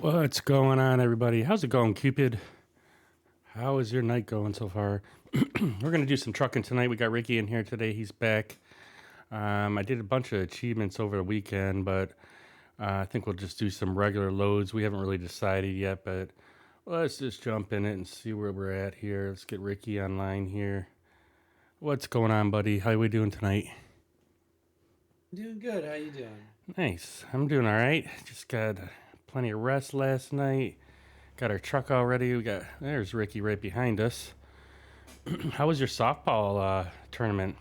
What's going on, everybody? How's it going, Cupid? How is your night going so far? We're going to do some trucking tonight. We got Ricky in here today. He's back. I did a bunch of achievements over the weekend, but I think we'll just do some regular loads. We haven't really decided yet, but let's just jump in it and see where we're at here. Let's get Ricky online here. What's going on, buddy? How are we doing tonight? Doing good. How you doing? Nice. I'm doing all right. Just got plenty of rest last night. Got our truck all ready. There's Ricky right behind us. How was your softball tournament?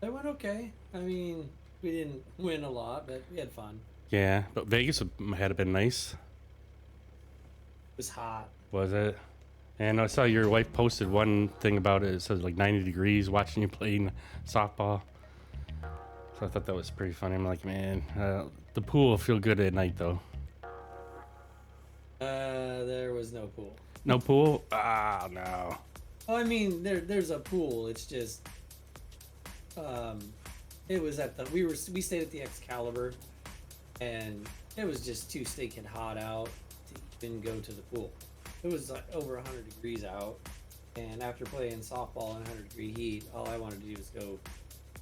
That went okay. I mean, we didn't win a lot, but we had fun. Yeah, but Vegas had been nice. It was hot. Was it? And I saw your wife posted one thing about it. It says like 90 degrees watching you playing softball. So I thought that was pretty funny. I'm like, man, the pool will feel good at night though. There was no pool. No pool? Ah, no. Oh, I mean, there's a pool. It's just, it was at the we stayed at the Excalibur, and it was just too stinking hot out to even go to the pool. It was like over 100 degrees out, and after playing softball in 100-degree heat, all I wanted to do was go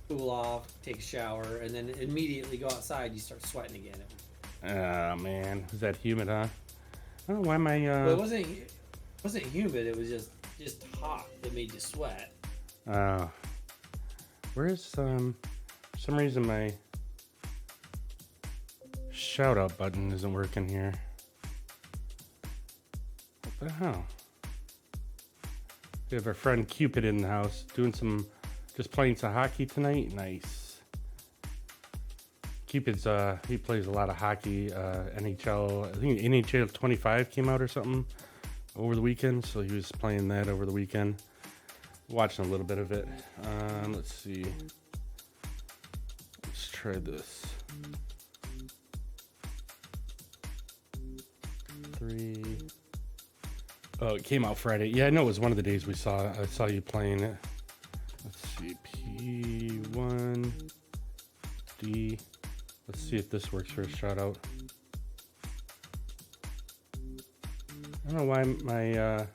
cool off, take a shower, and then immediately go outside. You start sweating again. Oh man, was that humid, huh? I don't know why my Well, it wasn't humid. It was just hot that made you sweat. Where's for some reason my shout out button isn't working here. What the hell? We have our friend Cupid in the house just playing some hockey tonight. Nice. Cupid's he plays a lot of hockey, NHL. I think NHL 25 came out or something over the weekend, so he was playing that over the weekend. Watching a little bit of it. Let's see. Let's try this. 3. Oh, it came out Friday. Yeah, I know it was one of the days I saw you playing it. Let's see. P1 D. Let's see if this works for a shout out. I don't know why my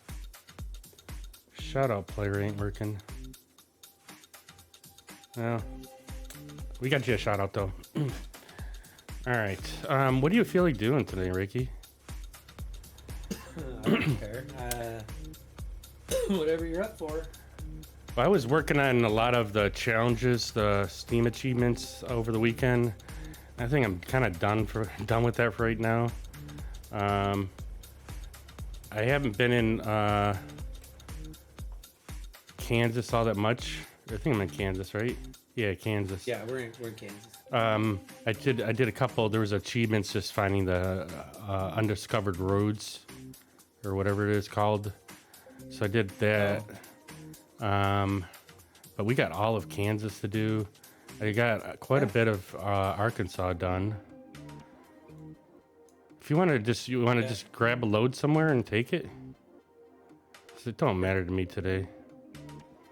shout out player ain't working. Well, we got you a shout out though. All right. What do you feel like doing today, Ricky? I don't care. Whatever you're up for. Well, I was working on a lot of the challenges, the Steam achievements over the weekend. I think I'm kind of done with that for right now. I haven't been in Kansas all that much. I think I'm in Kansas, right? Yeah, Kansas. Yeah, we're in Kansas. I did a couple. There was achievements just finding the undiscovered roads or whatever it is called. So I did that. But we got all of Kansas to do. I got quite a bit of Arkansas done. If you want to just grab a load somewhere and take it. 'Cause it don't matter to me today.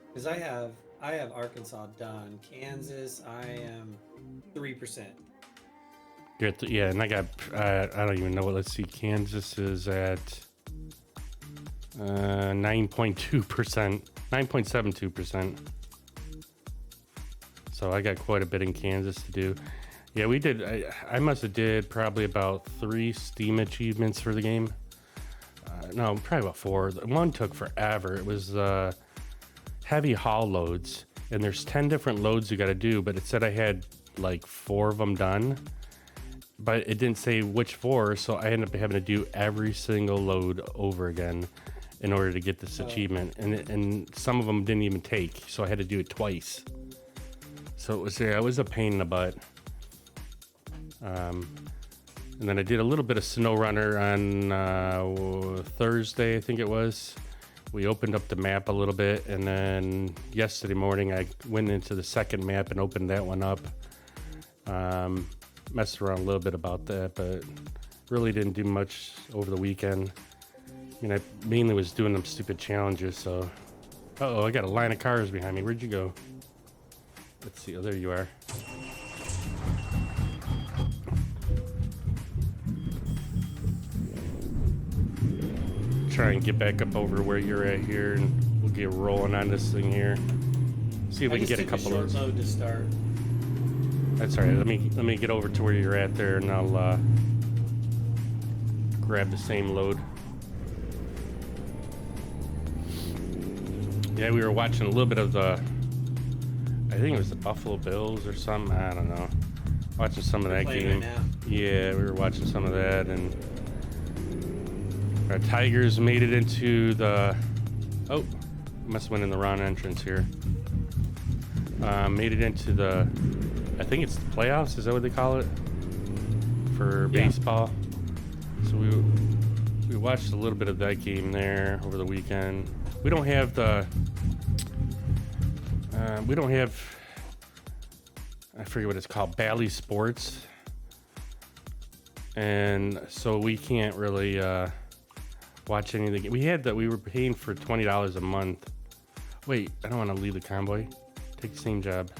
Because I have Arkansas done. Kansas, I am 3%. Yeah, and I got I don't even know what. Let's see, Kansas is at 9.2%, 9.72%. So I got quite a bit in Kansas to do. Yeah, we did. I must have did probably about 3 Steam achievements for the game. No, probably about 4. One took forever. It was heavy haul loads, and there's 10 different loads you got to do. But it said I had like 4 of them done, but it didn't say which 4. So I ended up having to do every single load over again in order to get this achievement. And some of them didn't even take, so I had to do it twice. So it was a pain in the butt. And then I did a little bit of snow runner on Thursday, I think it was. We opened up the map a little bit, and then yesterday morning I went into the second map and opened that one up. Messed around a little bit about that, but really didn't do much over the weekend. I mean, I mainly was doing them stupid challenges, so... Uh-oh, I got a line of cars behind me. Where'd you go? Let's see. Oh, there you are. try and get back up over where you're at here, and we'll get rolling on this thing here. See if we can get a couple of those. Load to start. That's all right. Let me get over to where you're at there, and I'll grab the same load. Yeah, we were watching a little bit of the, I think it was the Buffalo Bills or something. I don't know. Watching some of that game. Right now. Yeah, we were watching some of that, and our Tigers made it into the. Oh, must have went in the wrong entrance here. Made it into the. I think it's the playoffs. Is that what they call it for baseball? So we watched a little bit of that game there over the weekend. We don't have the. We don't have. I forget what it's called, Bally Sports, and so we can't really watch anything. We had that. We were paying for $20 a month. Wait, I don't want to leave the convoy. Take the same job.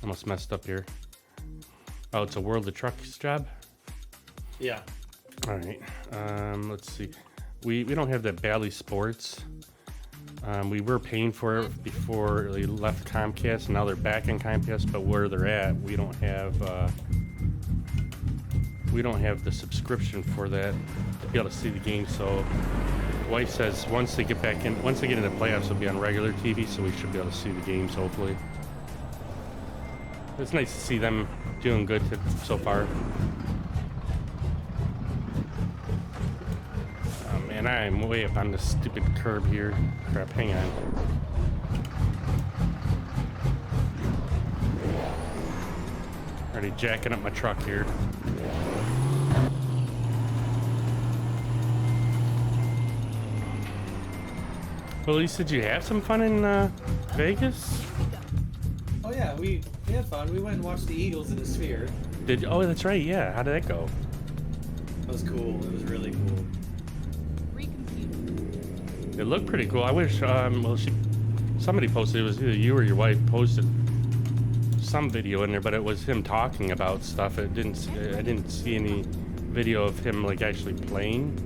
Almost messed up here. Oh, it's a World of Trucks job? Yeah. All right. Let's see. We don't have that Bally Sports. We were paying for it before they left Comcast, and now they're back in Comcast, but where they're at, we don't have the subscription for that to be able to see the game. So wife says once they get into the playoffs, it'll be on regular TV, so we should be able to see the games hopefully. It's nice to see them doing good so far. Oh man, I'm way up on this stupid curb here. Crap, hang on. Already jacking up my truck here. Well, you said you have some fun in Vegas? Oh yeah, we had fun. We went and watched the Eagles in the Sphere. Did you? Oh, that's right. Yeah. How did that go? It was cool. It was really cool. It looked pretty cool. I wish. Well, somebody posted. It was either you or your wife posted some video in there, but it was him talking about stuff. I didn't see any video of him like actually playing.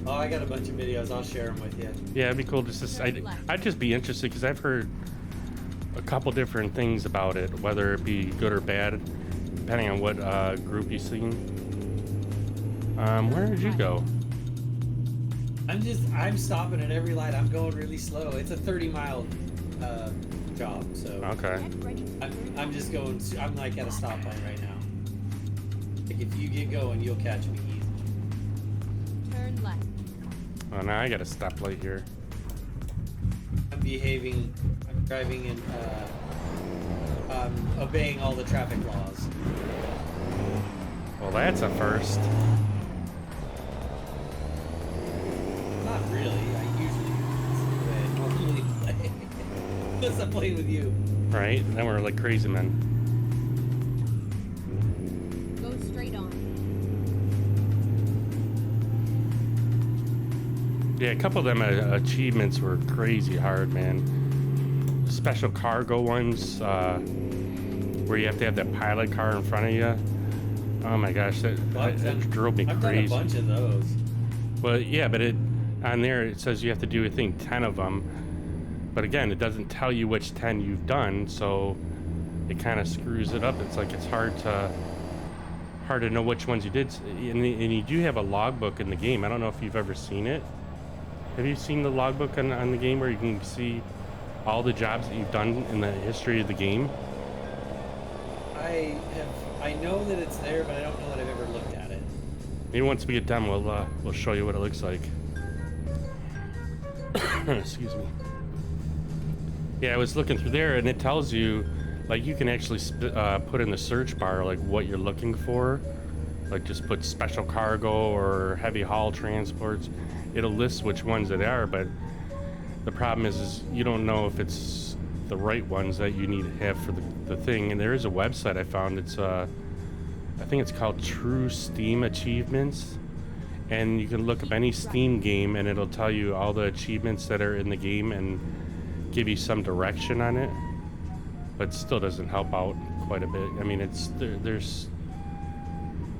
Oh, I got a bunch of videos. I'll share them with you. Yeah, it'd be cool. I'd just be interested because I've heard a couple different things about it, whether it be good or bad, depending on what group you've seen. Where did you go? I'm stopping at every light. I'm going really slow. It's a 30-mile job, so. Okay. I'm just going. I'm like at a stoplight right now. Like if you get going, you'll catch me easy. Turn left. Oh, now I got a stoplight here. I'm driving and obeying all the traffic laws. Well, that's a first. Not really. I usually play. Unless I'm playing with you. Right? Then we're like crazy men. Go straight on. Yeah, a couple of them achievements were crazy hard, man. Special cargo ones, where you have to have that pilot car in front of you. Oh my gosh, that drove me I've crazy. done a bunch of those. But yeah, but on there it says you have to do, I think, 10 of them. But again, it doesn't tell you which 10 you've done, so it kind of screws it up. It's like it's hard to know which ones you did. And you do have a logbook in the game. I don't know if you've ever seen it. Have you seen the logbook on the game where you can see all the jobs that you've done in the history of the game? I know that it's there, but I don't know that I've ever looked at it. Maybe once we get done, we'll show you what it looks like. Excuse me. Yeah, I was looking through there, and it tells you, like, you can actually put in the search bar like what you're looking for. Like, just put special cargo or heavy haul transports. It'll list which ones it are, but the problem is you don't know if it's the right ones that you need to have for the thing. And there is a website I found. It's I think it's called True Steam Achievements, and you can look up any Steam game and it'll tell you all the achievements that are in the game and give you some direction on it, but it still doesn't help out quite a bit. I mean, it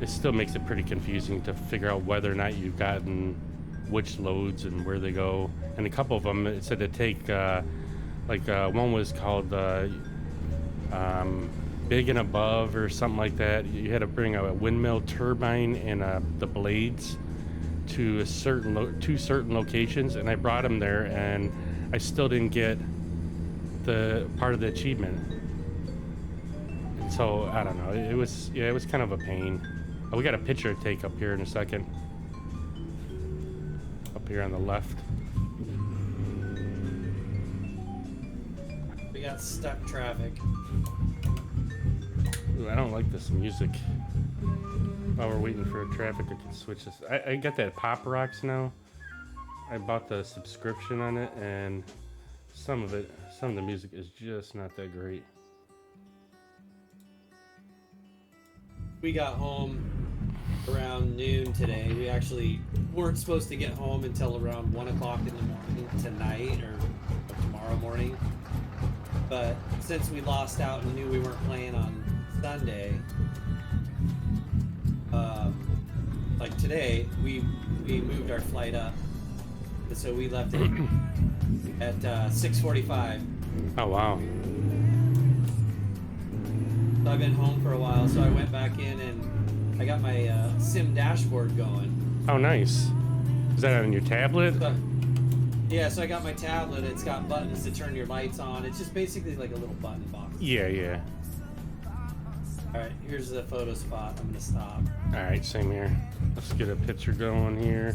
still makes it pretty confusing to figure out whether or not you've gotten which loads and where they go. And a couple of them, it said to take, one was called Big and Above or something like that. You had to bring a windmill turbine and the blades to two certain locations, and I brought them there, and I still didn't get the part of the achievement. And so I don't know. It was kind of a pain. We got a picture to take up here in a second. Up here on the left. We got stuck traffic. Ooh, I don't like this music. While we're waiting for traffic, I can switch this. I got that Pop Rocks now. I bought the subscription on it, and some of the music is just not that great. We got home around noon today. We actually weren't supposed to get home until around 1 o'clock in the morning tonight or tomorrow morning. But since we lost out and knew we weren't playing on Sunday, like today, we moved our flight up. And so we left it at 6:45. Oh wow! So I've been home for a while, so I went back in and I got my sim dashboard going. Oh nice. Is that on your tablet? Yeah, so I got my tablet. It's got buttons to turn your lights on. It's just basically like a little button box. Yeah. All right, here's the photo spot. I'm gonna stop. All right, same here. Let's get a picture going here.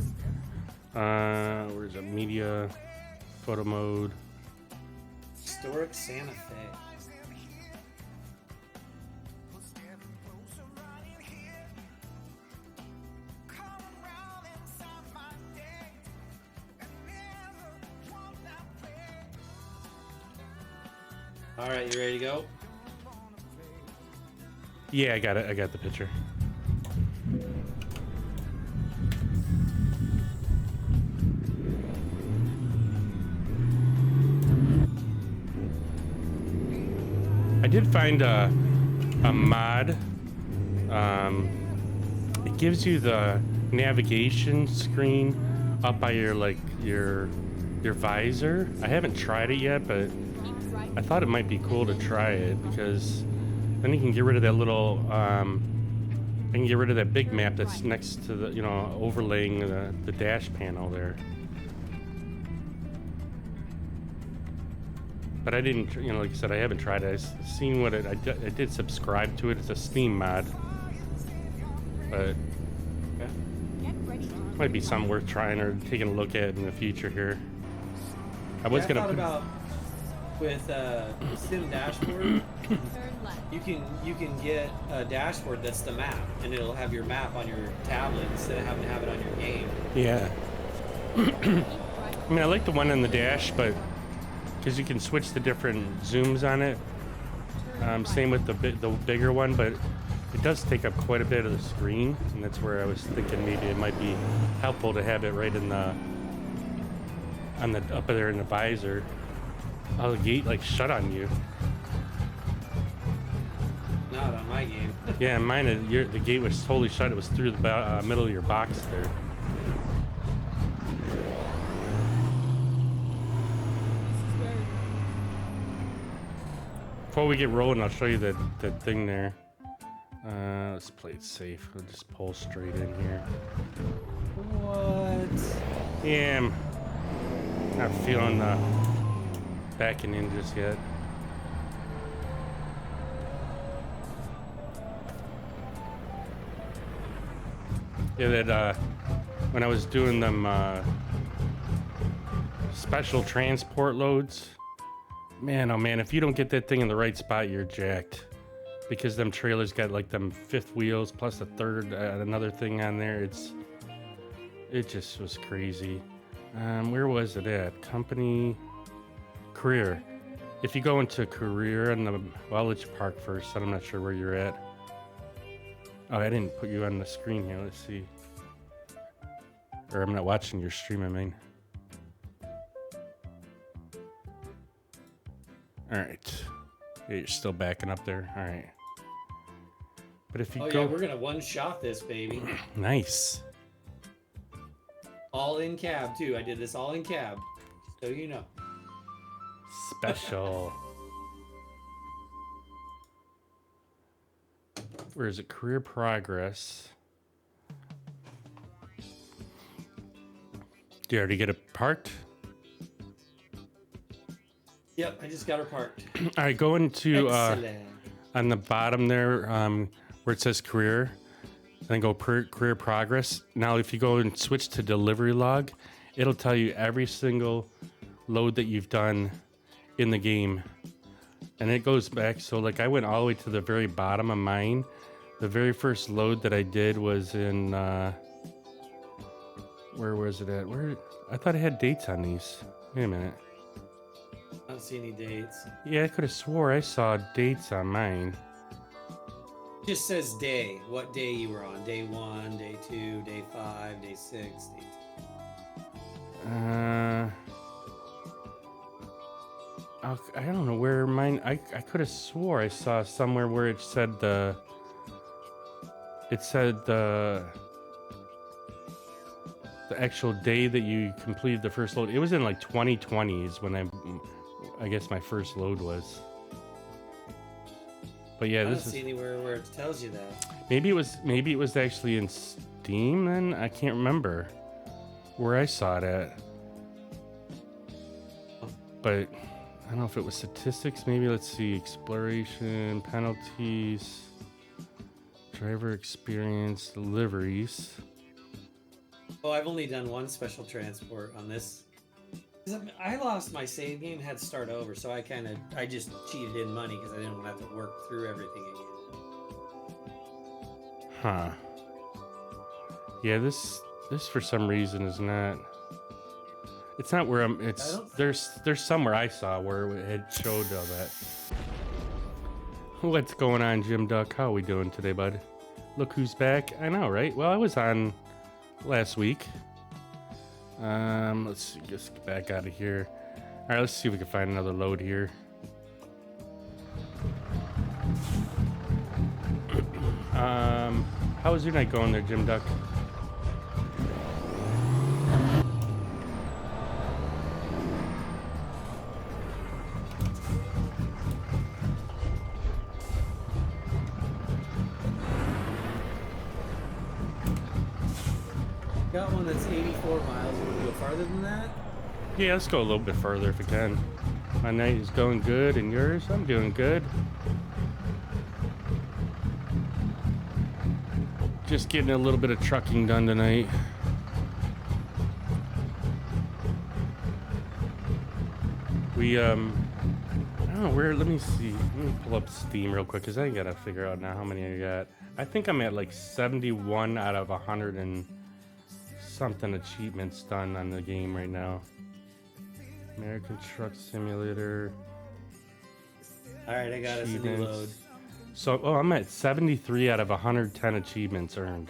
Where's it? Media, photo mode. Historic Santa Fe. All right, you ready to go? Yeah, I got it. I got the picture. I did find a mod. It gives you the navigation screen up by your visor. I haven't tried it yet, but I thought it might be cool to try it because then you can get rid of that little. I can get rid of that big map that's next to the, overlaying the dash panel there. But I didn't, like I said, I haven't tried it. I've seen what I did subscribe to it. It's a Steam mod. But might be something worth trying or taking a look at in the future here. I was gonna thought about with Sim Dashboard, Turn left. you can get a dashboard that's the map, and it'll have your map on your tablet instead of having to have it on your game. Yeah. Keep right. I mean, I like the one on the dash, but because you can switch the different zooms on it. Same with the bigger one, but it does take up quite a bit of the screen, and that's where I was thinking maybe it might be helpful to have it right in the up there in the visor. Oh, the gate shut on you. Not on my game. Yeah, mine the gate was totally shut. It was through the middle of your box there. Before we get rolling, I'll show you that thing there. Let's play it safe. We'll just pull straight in here. What? Yeah, I'm not feeling the backing in just yet. Yeah, that when I was doing them special transport loads, man, oh man, if you don't get that thing in the right spot, you're jacked. Because them trailers got them fifth wheels plus a third, another thing on there. It just was crazy. Where was it at? Company, career. If you go into career I'll let you park first. I'm not sure where you're at. Oh, I didn't put you on the screen here. Let's see. Or I'm not watching your stream, I mean. All right. Yeah, you're still backing up there. All right. But if you Oh go, yeah, we're gonna one-shot this baby. nice. All in cab too. I did this all in cab, so you know. Special. Where is it? Career progress. Do you already get it parked? Yep, I just got her parked. All right, go into Excellent. on the bottom there where it says career, then go career progress. Now, if you go and switch to delivery log, it'll tell you every single load that you've done in the game. And it goes back. So, like, I went all the way to the very bottom of mine. The very first load that I did was in, where was it at? Where? I thought I had dates on these. Wait a minute. I don't see any dates. Yeah, I could have swore I saw dates on mine. It just says day. What day you were on? Day 1, day 2, day 5, day 6, day 10. I don't know where mine. I could have swore I saw somewhere where it said the. It said the actual day that you completed the first load. It was in like 2020 is when I guess my first load was. But yeah, I don't this is see anywhere where it tells you that. maybe it was actually in Steam then. I can't remember where I saw it at. But I don't know if it was statistics. Maybe let's see, exploration, penalties, driver experience, deliveries. Oh, I've only done one special transport on this. 'Cause I lost my save game, had to start over, so I just cheated in money because I didn't want to have to work through everything again. Huh. Yeah, this for some reason is not. It's not where I'm. It's there's somewhere I saw where it had showed all that. What's going on, Jim Duck? How we doing today, bud? Look who's back. I know, right? Well, I was on last week. Let's see, just get back out of here. All right, let's see if we can find another load here. How was your night going there, Jim Duck? Got one that's 84 miles. You want to go farther than that? Yeah, let's go a little bit further if we can. My night is going good, and yours? I'm doing good. Just getting a little bit of trucking done tonight. We, I don't know where, let me see. Let me pull up Steam real quick, because I gotta figure out now how many I got. I think I'm at like 71 out of 100 and something achievements done on the game right now. American Truck Simulator. All right, I got us a new Achievements. load. So, I'm at 73 out of 110 achievements earned.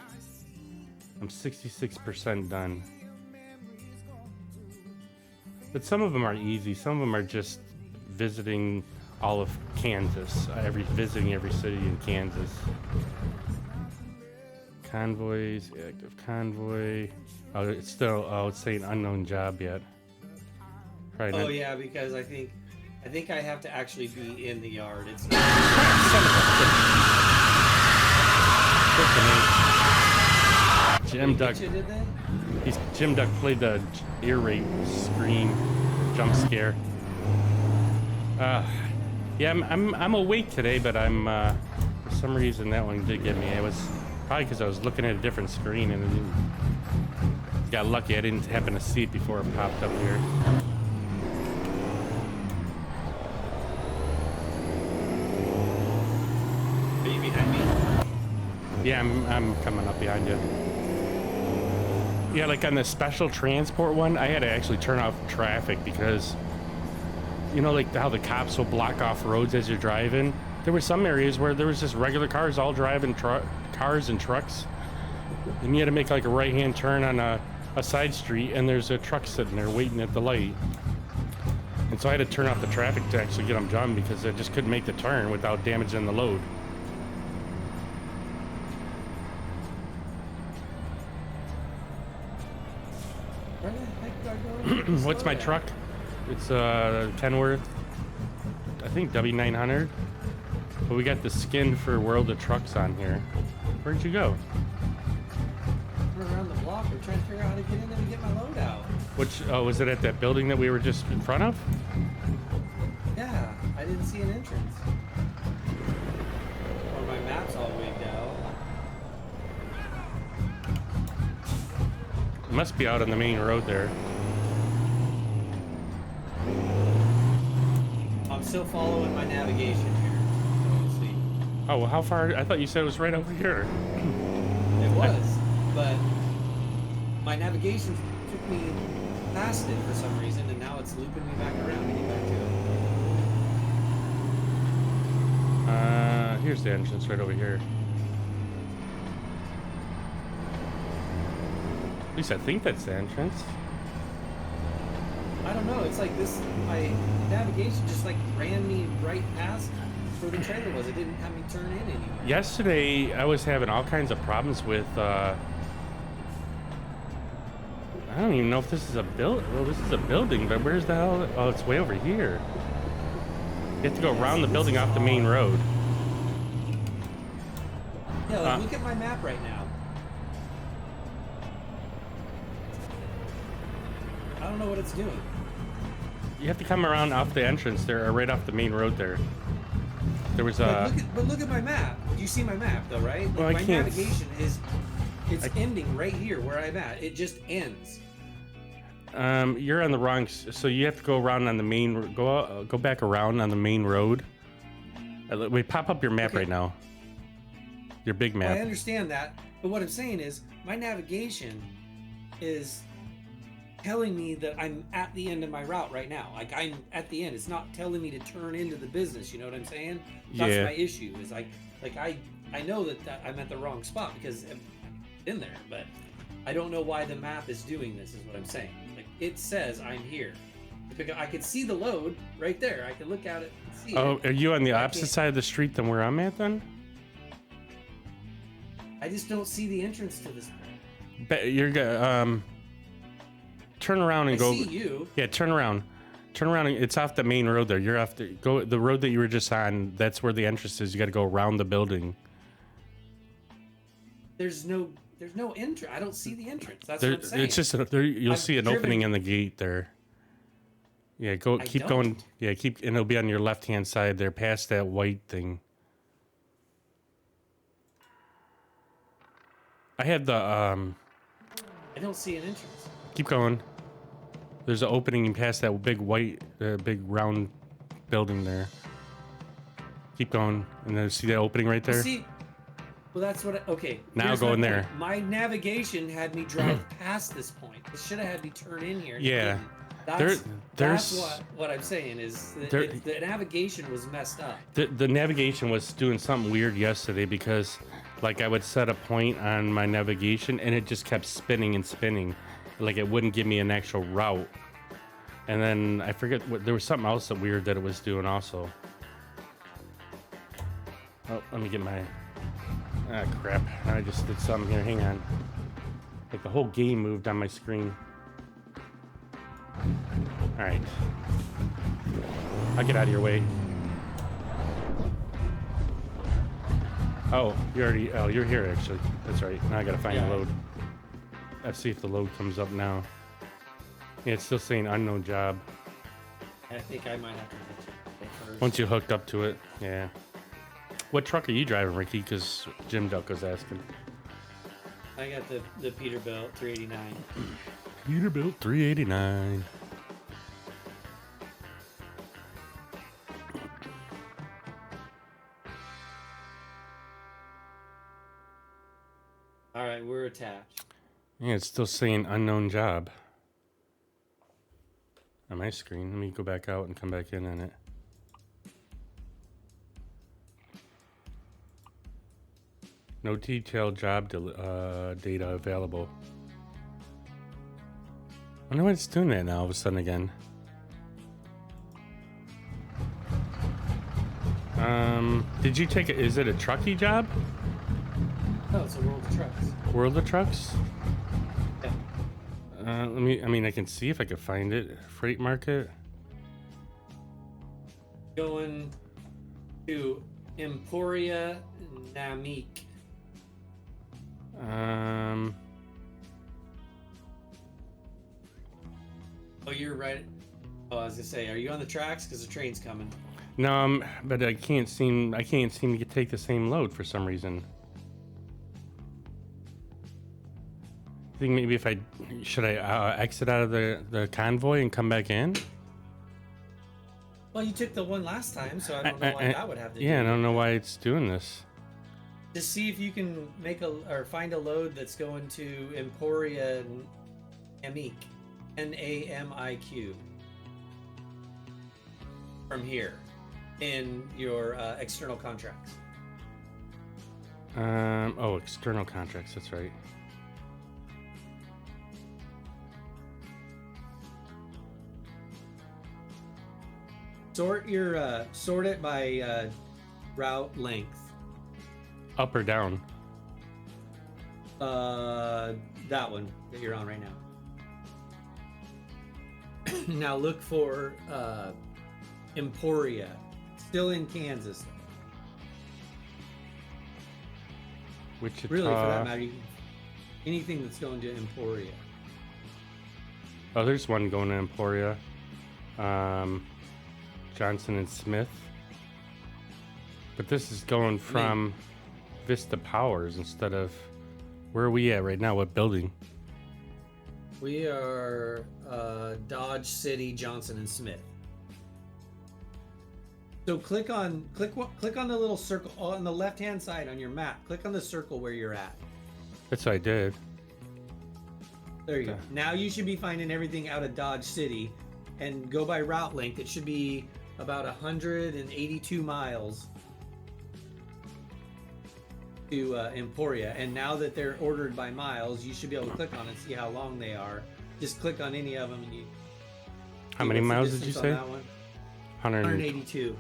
I'm 66% done. But some of them are easy. Some of them are just visiting all of Kansas. Visiting every city in Kansas. Convoys, active convoy. Oh, it's still, it's saying unknown job yet. Probably Oh not. yeah, because I think I have to actually be in the yard. It's Son of a bitch. Jim Duck. Did they? Jim Duck played the ear rape scream jump scare. Yeah, I'm awake today, but I'm for some reason that one did get me. It was probably because I was looking at a different screen and it got lucky. I didn't happen to see it before it popped up here. Are you behind me? Yeah, I'm coming up behind you. Yeah, like on the special transport one, I had to actually turn off traffic because, you know, like how the cops will block off roads as you're driving. There were some areas where there was just regular cars all driving cars and trucks, and you had to make like a right-hand turn on a side street, and there's a truck sitting there waiting at the light. And so I had to turn off the traffic to actually get them done because I just couldn't make the turn without damaging the load. Where the heck do I go? What's my truck? It's Kenworth. I think W900. But we got the skin for World of Trucks on here. Where'd you go? Run around the block. We're trying to figure out how to get in there and get my load out. Which, oh, was it at that building that we were just in front of? Yeah, I didn't see an entrance. Or my map's all wigged out. It must be out on the main road there. I'm still following my navigation here. So we'll see. Oh, well, how far? I thought you said it was right over here. It was, but my navigation took me past it for some reason, and now it's looping me back around to get back to it. Here's the entrance right over here. At least I think that's the entrance. I don't know. It's like this. My navigation just like ran me right past where the trailer was. It didn't have me turn in anywhere. Yesterday, I was having all kinds of problems with, I don't even know if this is a well, this is a building, but where's the hell? Oh, it's way over here. You have to go around the building off the main road. Yeah, like, look at my map right now. I don't know what it's doing. You have to come around off the entrance there, or right off the main road there. There was a... But look at my map. You see my map, though, right? Like, Well, I my can't navigation is... It's ending right here where I'm at. It just ends. You're on the wrong... So you have to go around on the main... Go back around on the main road. Wait, pop up your map right now. Your big map. I understand that, but what I'm saying is my navigation is telling me that I'm at the end of my route right now. Like, I'm at the end. It's not telling me to turn into the business. You know what I'm saying? That's Yeah. my issue. Is I know that I'm at the wrong spot because I'm in there, but I don't know why the map is doing this. Is what I'm saying. Like, it says I'm here. I can see the load right there. I can look at it and see Oh, it. are you on the opposite side of the street than where I'm at then? I just don't see the entrance to this point. You're turn around and go. I see you. Yeah, turn around. Turn around. It's off the main road there. You're off the road that you were just on. That's where the entrance is. You got to go around the building. There's no entrance. I don't see the entrance. That's what I'm saying. It's just you'll I've see an opening in the gate there. Yeah, keep going. Yeah, and it'll be on your left hand side there, past that white thing. I had the I don't see an entrance. Keep going. There's an opening past that big white, big round building there. Keep going, and then see that opening right there. Well, that's what. Okay. Now here's go my in there. point. My navigation had me drive past this point. It should have had me turn in here. Yeah. That's what I'm saying is the navigation was messed up. The navigation was doing something weird yesterday because, like, I would set a point on my navigation and it just kept spinning and spinning, like it wouldn't give me an actual route. And then I forget there was something else weird that it was doing also. Oh, let me get my. Ah, crap! I just did something here. Hang on. Like the whole game moved on my screen. All right. I'll get out of your way. Oh, you're here actually. That's right. Now I gotta find the load. Let's see if the load comes up now. Yeah, it's still saying unknown job. I think I might have to get first. Once you hooked up to it, yeah. What truck are you driving, Ricky? Because Jim Duck was asking. I got the Peterbilt 389. Peterbilt 389. All right, we're attached. Yeah, it's still saying unknown job on my screen. Let me go back out and come back in on it. No detailed job data available. I wonder why it's doing that now all of a sudden again. Did you take it? Is it a trucky job? No, it's a World of Trucks. World of Trucks? Yeah. I mean, I can see if I can find it. Freight market. Going to Emporia Namik. Oh, you're right. Oh, I was gonna say, are you on the tracks? Because the train's coming. No, but I can't seem to take the same load for some reason. I think maybe if I exit out of the convoy and come back in. Well, you took the one last time, so I don't know why that would have to do. Yeah, I don't know why it's doing this. Just see if you can find a load that's going to Emporia Namik, Namiq, from here in your external contracts. Oh, external contracts. That's right. Sort it by route length. Up or down? That one that you're on right now. Now look for Emporia, still in Kansas. Wichita. Really, for that matter, anything that's going to Emporia. Oh, there's one going to Emporia. Johnson and Smith. But this is going from Vista Powers instead of... Where are we at right now? What building? We are Dodge City, Johnson and Smith. So click on the little circle on the left-hand side on your map. Click on the circle where you're at. That's what I did. There you go. Now you should be finding everything out of Dodge City, and go by route length. It should be about 182 miles to Emporia. And now that they're ordered by miles, you should be able to click on it and see how long they are. Just click on any of them and you. How many miles did you say? 182.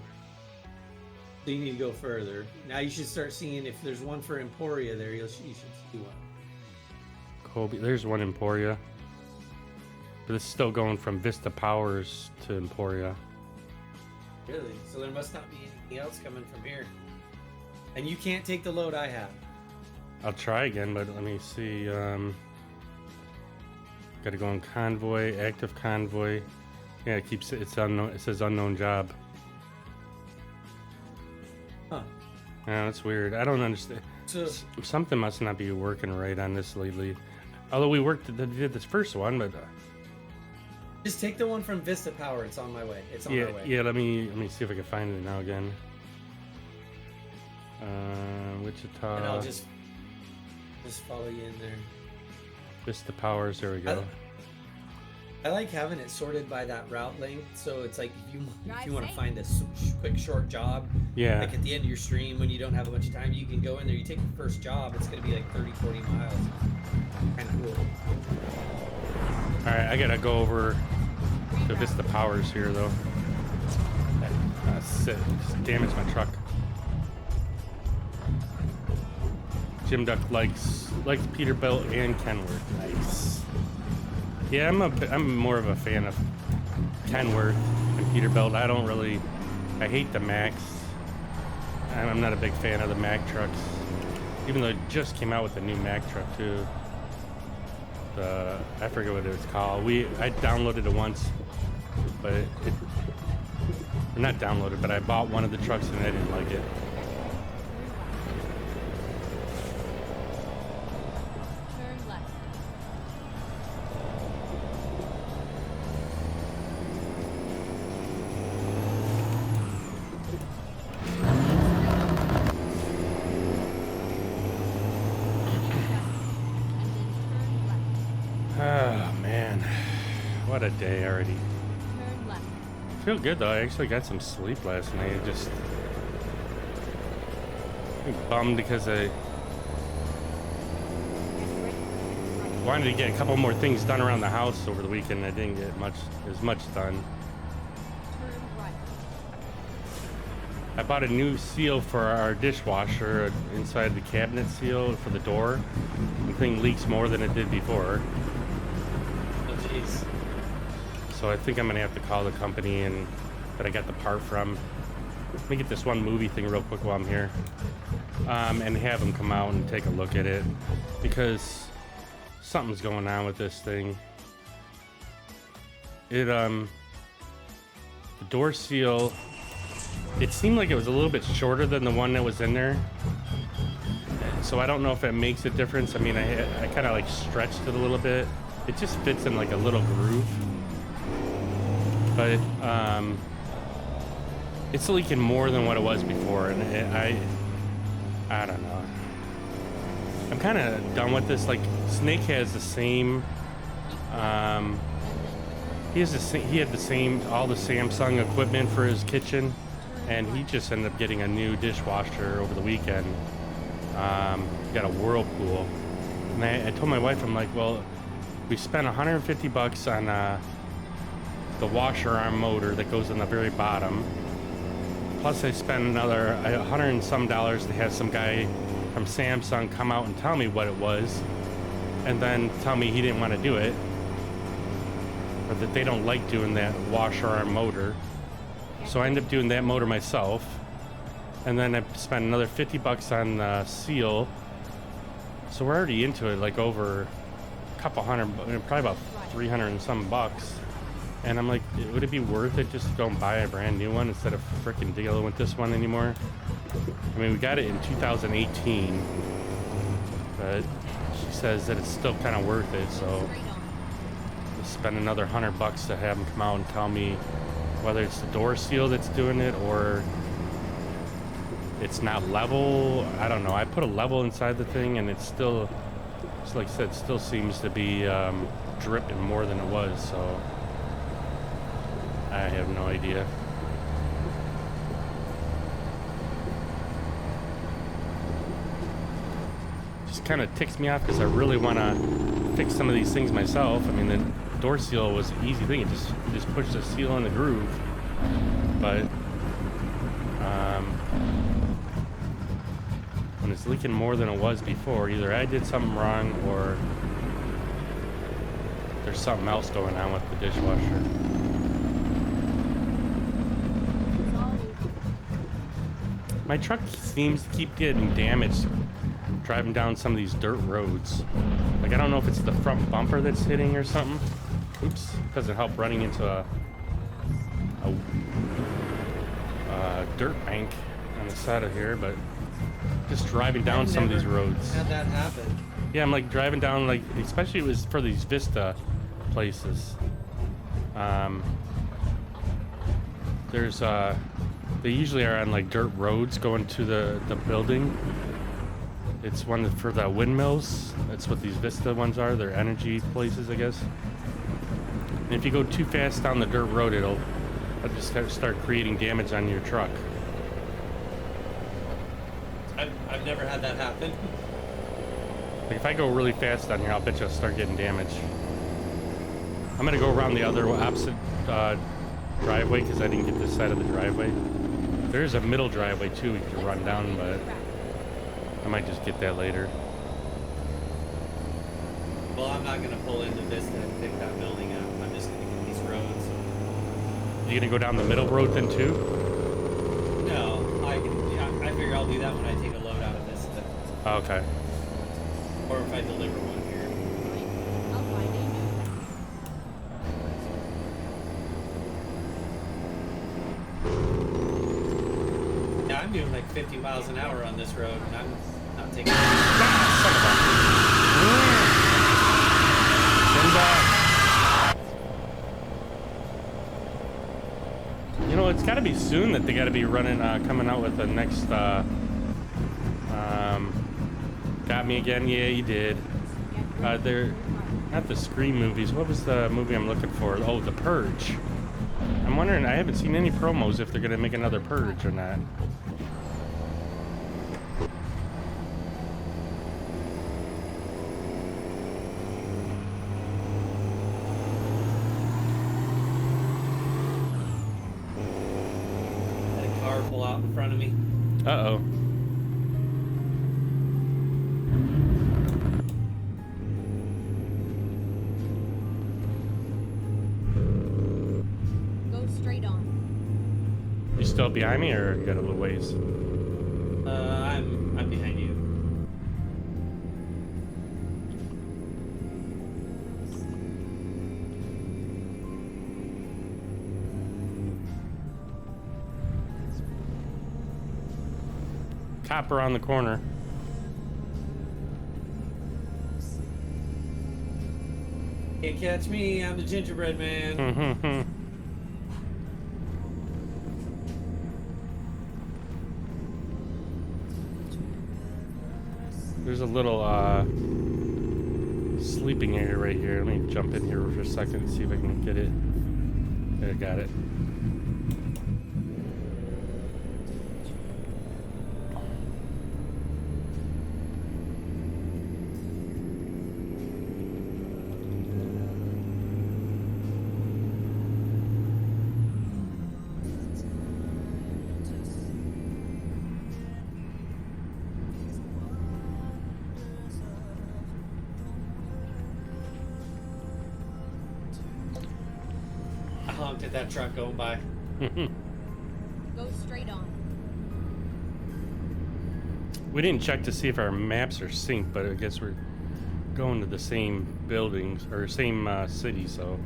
So you need to go further. Now you should start seeing if there's one for Emporia there. You should see one. Colby, there's one Emporia. But it's still going from Vista Powers to Emporia. Really? So there must not be anything else coming from here. And you can't take the load I have. I'll try again, but let me see. Got to go on convoy, active convoy. Yeah, it's unknown. It says unknown job. Huh. Yeah, that's weird. I don't understand. So Something must not be working right on this lately. Although we did this first one, but just take the one from Vista Power. It's on my way. It's on my way. yeah. Let me see if I can find it now again. Wichita. And I'll just follow you in there. Vista Powers. There we go. I like having it sorted by that route length, so it's like if you want to safe. find a quick short job, Yeah. like at the end of your stream when you don't have a bunch of time, you can go in there, you take the first job, it's going to be like 30-40 miles. Kind of cool. All right, I gotta go over to Vista Powers here though. Just damaged my truck. Jim Duck likes Peterbilt and Kenworth. Nice. Yeah, I'm more of a fan of Kenworth and Peterbilt. I hate the Max. I'm not a big fan of the Mack trucks. Even though it just came out with a new Mack truck too. I forget what it was called. I downloaded it once, but or not downloaded, but I bought one of the trucks and I didn't like it. Turn left. Oh man, what a day already. Turn left. I feel good though. I actually got some sleep last night. I'm bummed because I wanted to get a couple more things done around the house over the weekend. I didn't get as much done. Turn right. I bought a new seal for our dishwasher inside the cabinet seal for the door. The thing leaks more than it did before. So I think I'm gonna have to call the company and that I got the part from. Let me get this one movie thing real quick while I'm here, and have them come out and take a look at it, because something's going on with this thing. The door seal, it seemed like it was a little bit shorter than the one that was in there. So I don't know if it makes a difference. I mean, I kind of like stretched it a little bit. It just fits in like a little groove. But it's leaking more than what it was before, and I don't know. I'm kind of done with this. Like, Snake has the same. He had the same, all the Samsung equipment for his kitchen, and he just ended up getting a new dishwasher over the weekend. He got a Whirlpool, and I told my wife, I'm like, well, we spent $150 on the washer arm motor that goes on the very bottom. Plus, I spent another $100 and some dollars to have some guy from Samsung come out and tell me what it was, and then tell me he didn't want to do it, or that they don't like doing that washer arm motor. So I ended up doing that motor myself, and then I spent another $50 on the seal. So we're already into it, like over a couple hundred, probably about 300 and some bucks. And I'm like, would it be worth it just to go and buy a brand new one instead of freaking dealing with this one anymore? I mean, we got it in 2018, but she says that it's still kind of worth it. So we'll spend another $100 to have them come out and tell me whether it's the door seal that's doing it or it's not level. I don't know. I put a level inside the thing, and it's still, just like I said, still seems to be dripping more than it was. So I have no idea. Just kind of ticks me off because I really want to fix some of these things myself. I mean, the door seal was an easy thing. You just push the seal in the groove. But when it's leaking more than it was before, either I did something wrong or there's something else going on with the dishwasher. My truck seems to keep getting damaged driving down some of these dirt roads. Like, I don't know if it's the front bumper that's hitting or something. Oops, doesn't help running into a dirt bank on the side of here, but just driving down some of these roads. Had that happen? Yeah, I'm like driving down, like, especially it was for these Vista places. There's they usually are on like dirt roads going to the building. It's one for the windmills. That's what these Vista ones are. They're energy places, I guess. And if you go too fast down the dirt road, it'll just start creating damage on your truck. I've never had that happen. Like, if I go really fast down here, I'll bet you I'll start getting damage. I'm gonna go around the other opposite driveway because I didn't get this side of the driveway. There's a middle driveway too we could run down, but I might just get that later. Well, I'm not gonna pull into this and pick that building up. I'm just gonna get these roads. You gonna go down the middle road then too? No, I can. Yeah, I figure I'll do that when I take a load out of this, Oh, okay. or if I deliver one here. I'll find a new. Yeah, I'm doing like 50 miles an hour on this road, and I'm not taking. You know, it's got to be soon that they got to be running, coming out with the next. Got me again? Yeah, you did. They're not the Scream movies. What was the movie I'm looking for? Oh, The Purge. I'm wondering. I haven't seen any promos if they're gonna make another Purge or not. Had a car pull out in front of me. Uh-oh. still behind me, or you got a little ways? I'm behind you. Cop around the corner. Can't catch me. I'm the gingerbread man. Mm-hmm. There's a little sleeping area right here. Let me jump in here for a second and see if I can get it. There, got it. I honked at that truck going by. Go straight on. We didn't check to see if our maps are synced, but I guess we're going to the same buildings or same city, so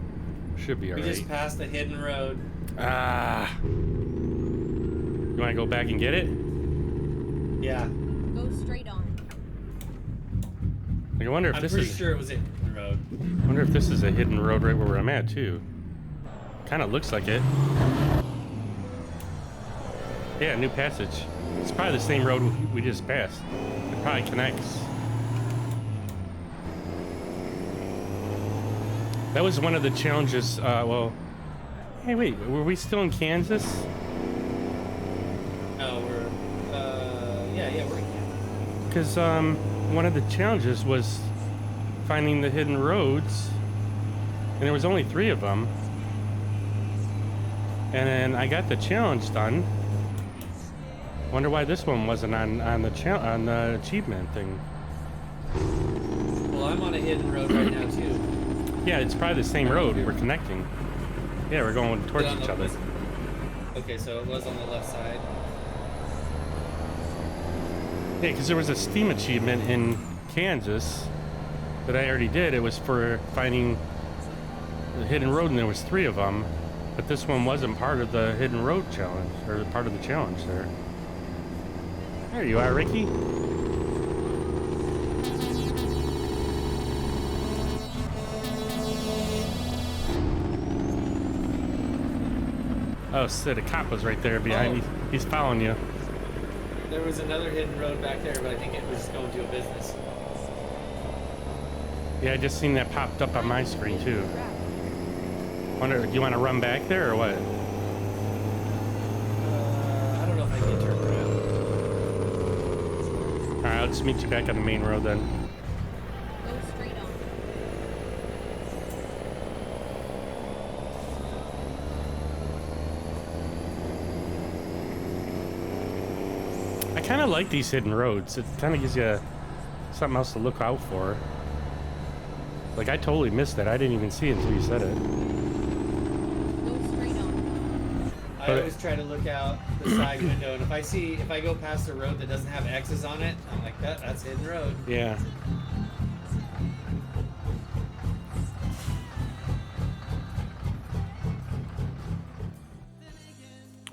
should be We alright. just passed the hidden road. Ah. You want to go back and get it? Yeah. Go straight on. Like, I wonder if I'm this pretty is. sure it was a hidden road. I wonder if this is a hidden road right where I'm at too. Kind of looks like it. Yeah, new passage. It's probably the same road we just passed. It probably connects. That was one of the challenges. Well, hey, wait, were we still in Kansas? No, we're. Yeah, we're in Kansas. Because one of the challenges was finding the hidden roads, and there was only 3 of them. And then I got the challenge done. Wonder why this one wasn't on the achievement thing. Well, I'm on a hidden road right now too. Yeah, it's probably the same road. We're connecting. Yeah, we're going towards Is it on each the- other. Okay, so it was on the left side. Yeah, because there was a Steam achievement in Kansas that I already did. It was for finding the hidden road, and there was 3 of them. But this one wasn't part of the hidden road challenge, or part of the challenge there. There you are, Ricky. Oh, shit, a cop was right there behind you. He's following you. There was another hidden road back there, but I think it was just going to a business. Yeah, I just seen that popped up on my screen, too. Wonder, do you want to run back there, or what? I don't know if I can turn around. Alright, I'll just meet you back on the main road then. Go straight on. I kind of like these hidden roads. It kind of gives you something else to look out for. Like, I totally missed that. I didn't even see it until you said it. Go straight on. I always try to look out the side window, and if I go past a road that doesn't have X's on it, I'm like, that's a hidden road. Yeah.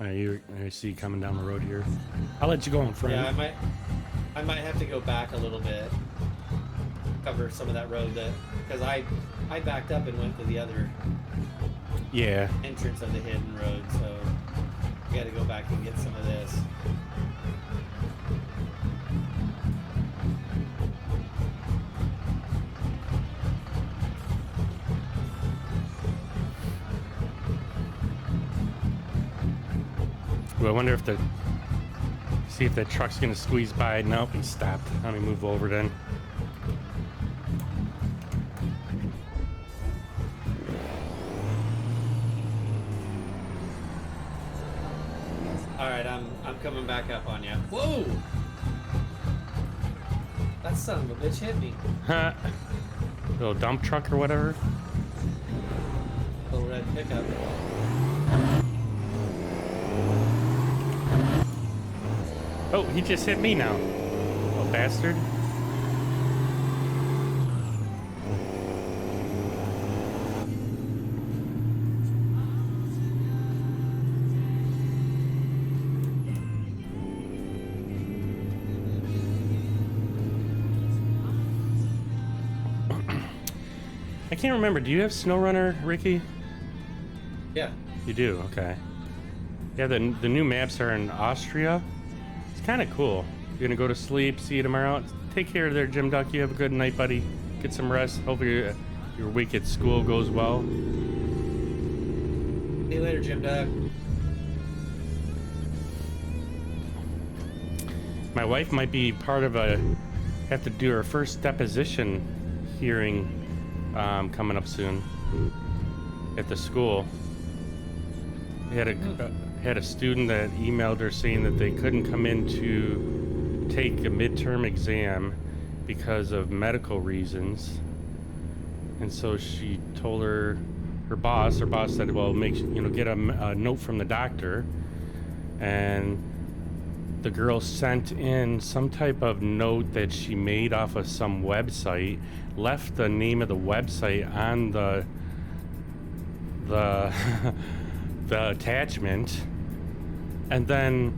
I see you coming down the road here. I'll let you go in front. Yeah, I might have to go back a little bit, cover some of that road because I backed up and went to the other Yeah. entrance of the hidden road, so I got to go back and get some of this. Ooh, I wonder if see if that truck's gonna squeeze by. Nope, he stopped. Let me move over then. All right, I'm coming back up on you. Whoa! That son of a bitch hit me. Huh. Little dump truck or whatever. Little red pickup. Oh, he just hit me now. Oh, bastard. I can't remember. Do you have SnowRunner, Ricky? Yeah. You do? Okay. Yeah, the new maps are in Austria. It's kind of cool. You're going to go to sleep. See you tomorrow. Take care there, Jim Duck. You have a good night, buddy. Get some rest. Hopefully your week at school goes well. See you later, Jim Duck. My wife might be part of have to do her first deposition hearing coming up soon at the school. They had a student that emailed her saying that they couldn't come in to take a midterm exam because of medical reasons, and so she told her boss said, well, get a note from the doctor, and the girl sent in some type of note that she made off of some website, left the name of the website on the the attachment, and then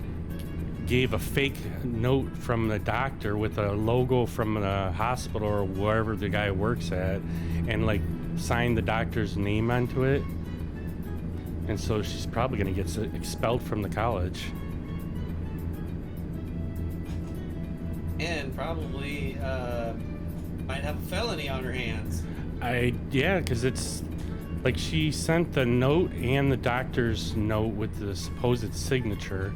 gave a fake note from the doctor with a logo from the hospital or wherever the guy works at, and like signed the doctor's name onto it. And so she's probably going to get expelled from the college. And probably might have a felony on her hands. Yeah, because it's like she sent the note and the doctor's note with the supposed signature.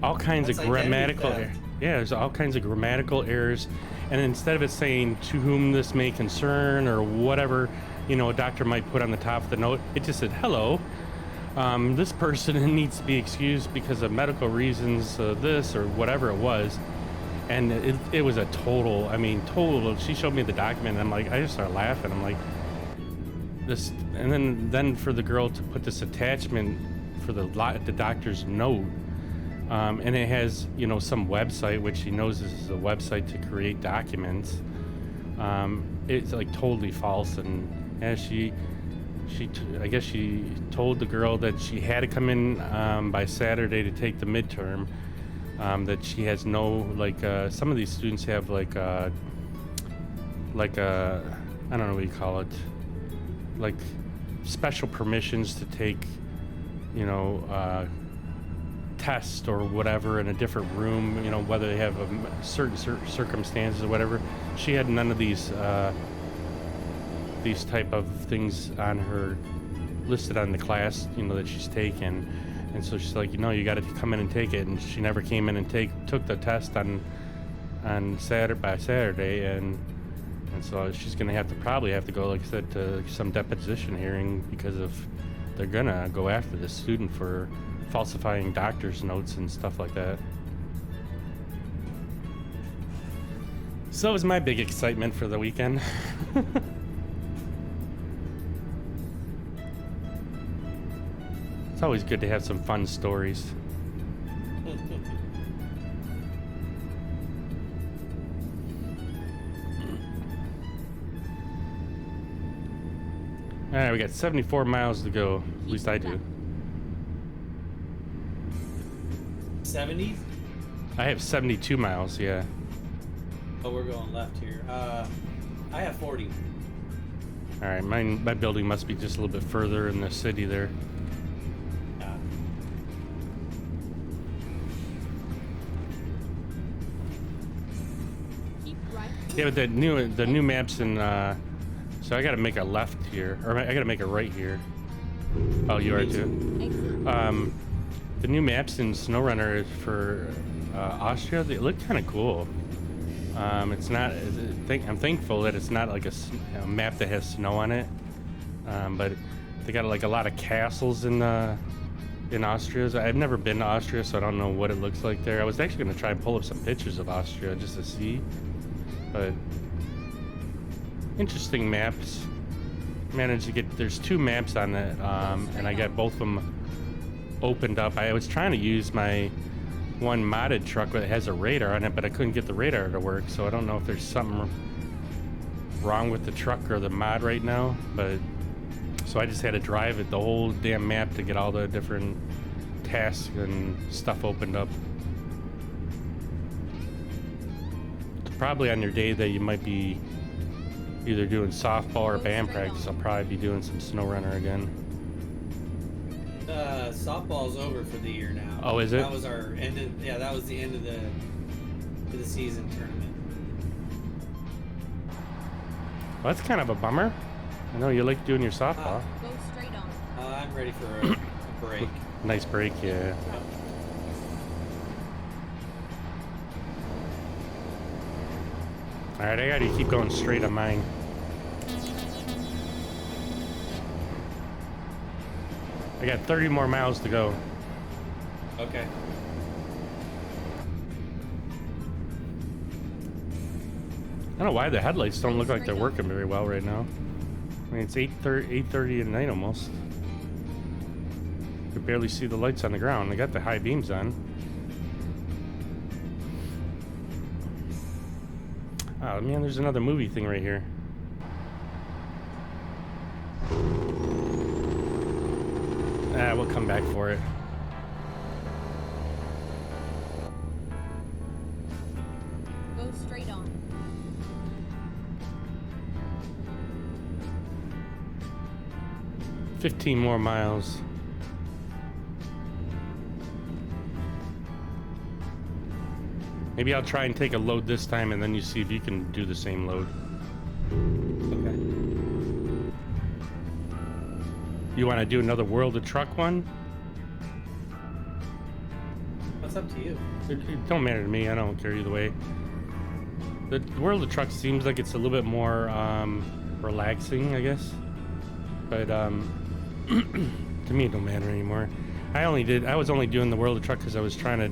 All kinds That's of identity grammatical theft. Yeah, there's all kinds of grammatical errors. And instead of it saying to whom this may concern or whatever, a doctor might put on the top of the note, it just said, hello, this person needs to be excused because of medical reasons, this or whatever it was. And it was a total, she showed me the document, and I'm like, I just started laughing. I'm like, this, and then for the girl to put this attachment for the doctor's note, and it has, some website, which she knows this is a website to create documents. It's like totally false. And I guess she told the girl that she had to come in by Saturday to take the midterm. That she has no, some of these students have I don't know what you call it, like special permissions to take, test or whatever in a different room, whether they have certain circumstances or whatever. She had none of these type of things on her listed on the class, that she's taken. And so she's like, you got to come in and take it. And she never came in and took the test on Saturday, and so she's gonna probably have to go, like I said, to some deposition hearing because they're gonna go after this student for falsifying doctor's notes and stuff like that. So it was my big excitement for the weekend. It's always good to have some fun stories. All right, we got 74 miles to go. At least I do. 70? I have 72 miles, yeah. Oh, we're going left here. I have 40. All right, my building must be just a little bit further in the city there. Yeah. Keep right. Yeah, but the new maps in so I got to make a left here, or I got to make a right here. Oh, you are too. Exit. The new maps in SnowRunner for Austria, they look kind of cool. It's not. I'm thankful that it's not like a map that has snow on it. But they got like a lot of castles in Austria. I've never been to Austria, so I don't know what it looks like there. I was actually going to try and pull up some pictures of Austria just to see, but interesting maps. Managed to get. There's 2 maps on it, and I got both of them opened up. I was trying to use one modded truck that has a radar on it, but I couldn't get the radar to work, so I don't know if there's something wrong with the truck or the mod right now, but so I just had to drive it the whole damn map to get all the different tasks and stuff opened up. So probably on your day that you might be either doing softball or band practice, I'll probably be doing some snow runner again. Softball's over for the year now. Oh, is it? That was our end of, yeah, that was the end of the season tournament. Well, that's kind of a bummer. I know you like doing your softball. Go straight on. I'm ready for a break. Nice break, yeah. Alright, I gotta keep going straight on mine. I got 30 more miles to go. Okay. I don't know why the headlights don't look like they're working very well right now. I mean, it's 8:30 at night almost. You could barely see the lights on the ground. They got the high beams on. Oh man, there's another movie thing right here. We'll come back for it. Go straight on. 15 more miles. Maybe I'll try and take a load this time and then you see if you can do the same load. Okay. You want to do another World of Truck one? What's up to you? It don't matter to me. I don't care either way. The World of Truck seems like it's a little bit more relaxing, I guess. But to me, it don't matter anymore. I was only doing the World of Truck because I was trying to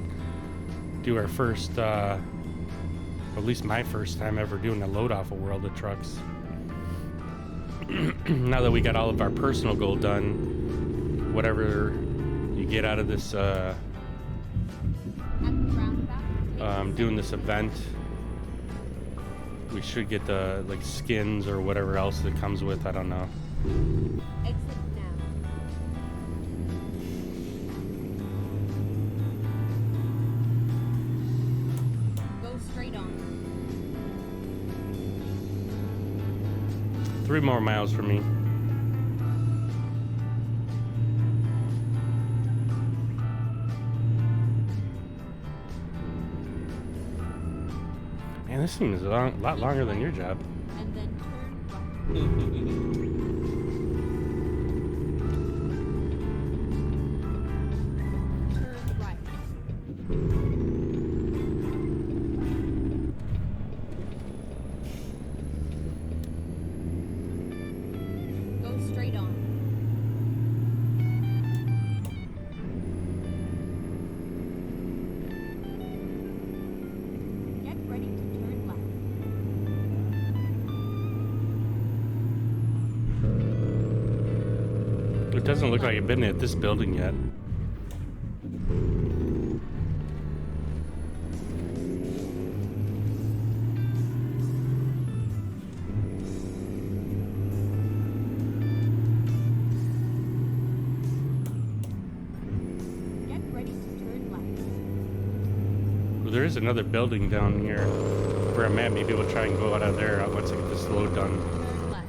do our first, at least my first time ever doing a load off of World of Trucks. Now that we got all of our personal goal done, whatever you get out of this, At the roundabout, take doing this event, we should get the like skins or whatever else that comes with. I don't know. exit now. Go straight on. 3 more miles for me. Man, this seems a lot longer than your job. And then turn right. Turn right. Go straight on. Get ready to turn left. It doesn't look like you've been at this building yet. Get ready to turn left. Well, there is another building down here where I'm at. Maybe we'll try and go out of there once I get this load done. Turn left.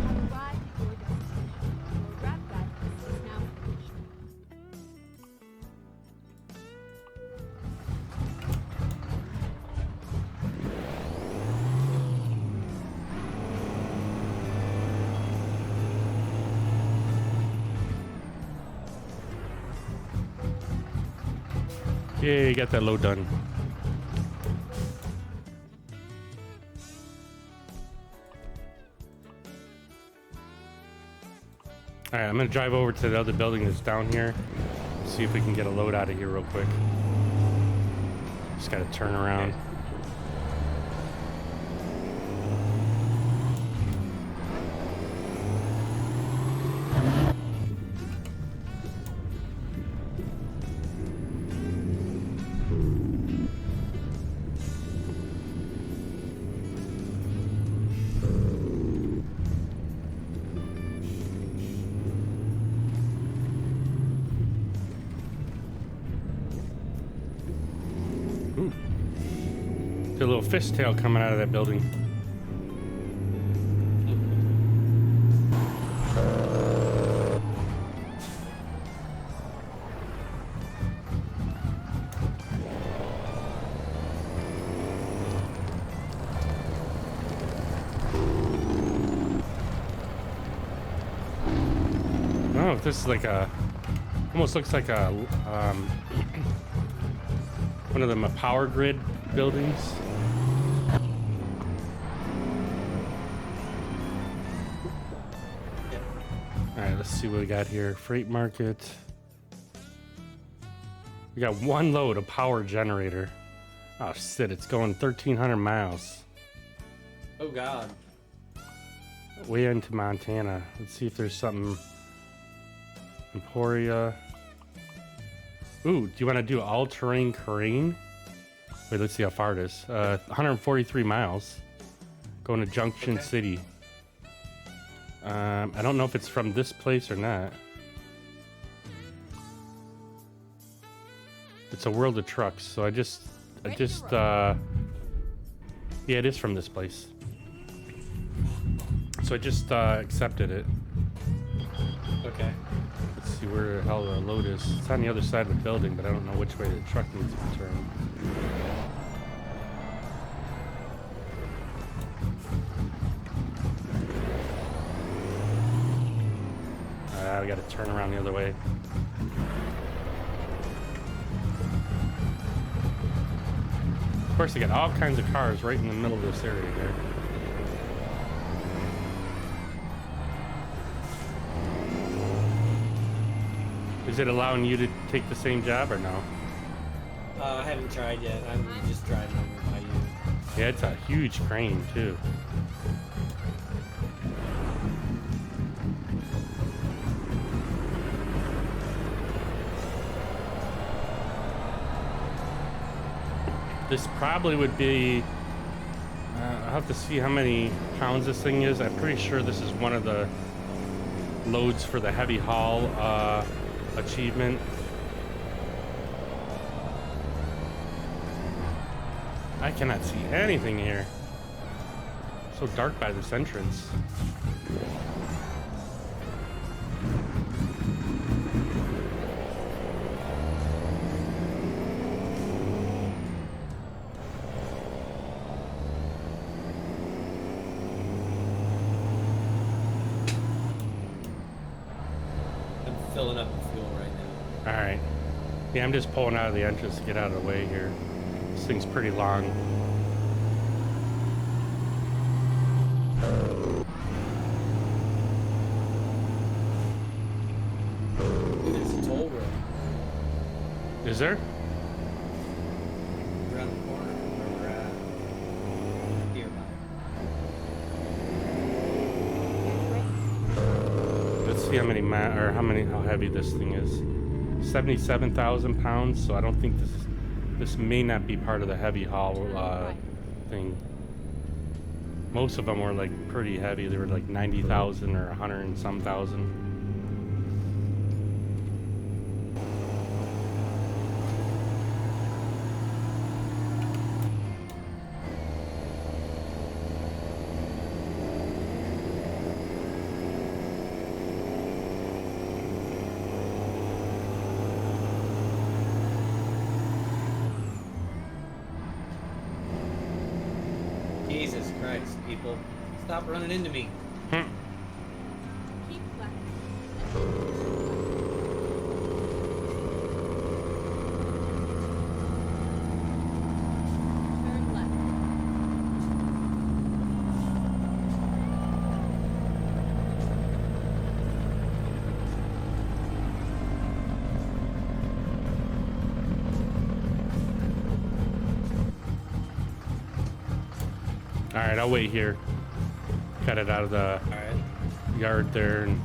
Have arrived at your destination. Your rap guide is now finished. Yay, got that load done. All right, I'm gonna drive over to the other building that's down here. See if we can get a load out of here real quick. Just gotta turn around. Okay. Ooh. There's a little fishtail coming out of that building. I don't know if this is like a, almost looks like a, one of them a power grid buildings. Yep. All right, let's see what we got here. Freight market. We got one load of power generator. Oh shit, it's going 1,300 miles. Oh God. Way into Montana. Let's see if there's something. Emporia. Ooh, do you want to do all-terrain crane? Wait, let's see how far it is. 143 miles. Going to Junction Okay. City. I don't know if it's from this place or not. It's a World of Trucks, so I just, yeah, it is from this place. So I just accepted it. Okay. Let's see where the hell the load is. It's on the other side of the building, but I don't know which way the truck needs to be turned. We gotta turn around the other way. Of course, they got all kinds of cars right in the middle of this area here. Is it allowing you to take the same job or no? I haven't tried yet. I'm just driving over by you. Yeah, it's a huge crane too. This probably would be, I'll have to see how many pounds this thing is. I'm pretty sure this is one of the loads for the heavy haul achievement. I cannot see anything here. So dark by this entrance. I'm filling up the fuel right now. All right. Yeah, I'm just pulling out of the entrance to get out of the way here. This thing's pretty long. It's a toll road Is there? around the corner where we're at. Nearby. Let's see how many how heavy this thing is. 77,000 pounds. So I don't think this may not be part of the heavy haul thing. Most of them were like pretty heavy. They were like 90,000 or 100 and some thousand. Jesus Christ, people. Stop running into me. Keep left. Turn left. All right, I'll wait here. Cut it out of the All right. yard there and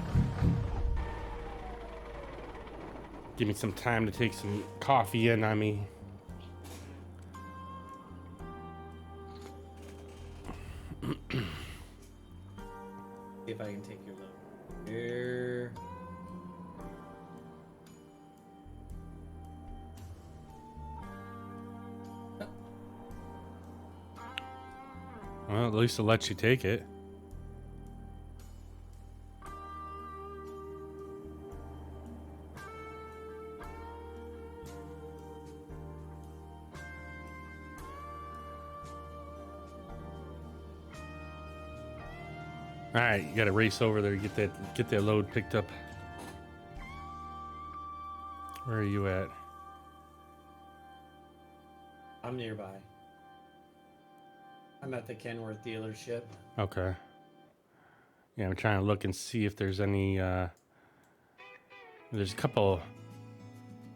give me some time to take some coffee in on me. See if I can take your load. Here. Well, at least it lets you take it. All right, you got to race over there, get that load picked up. Where are you at? I'm nearby. I'm at the Kenworth dealership. Okay. Yeah, I'm trying to look and see if there's any. There's a couple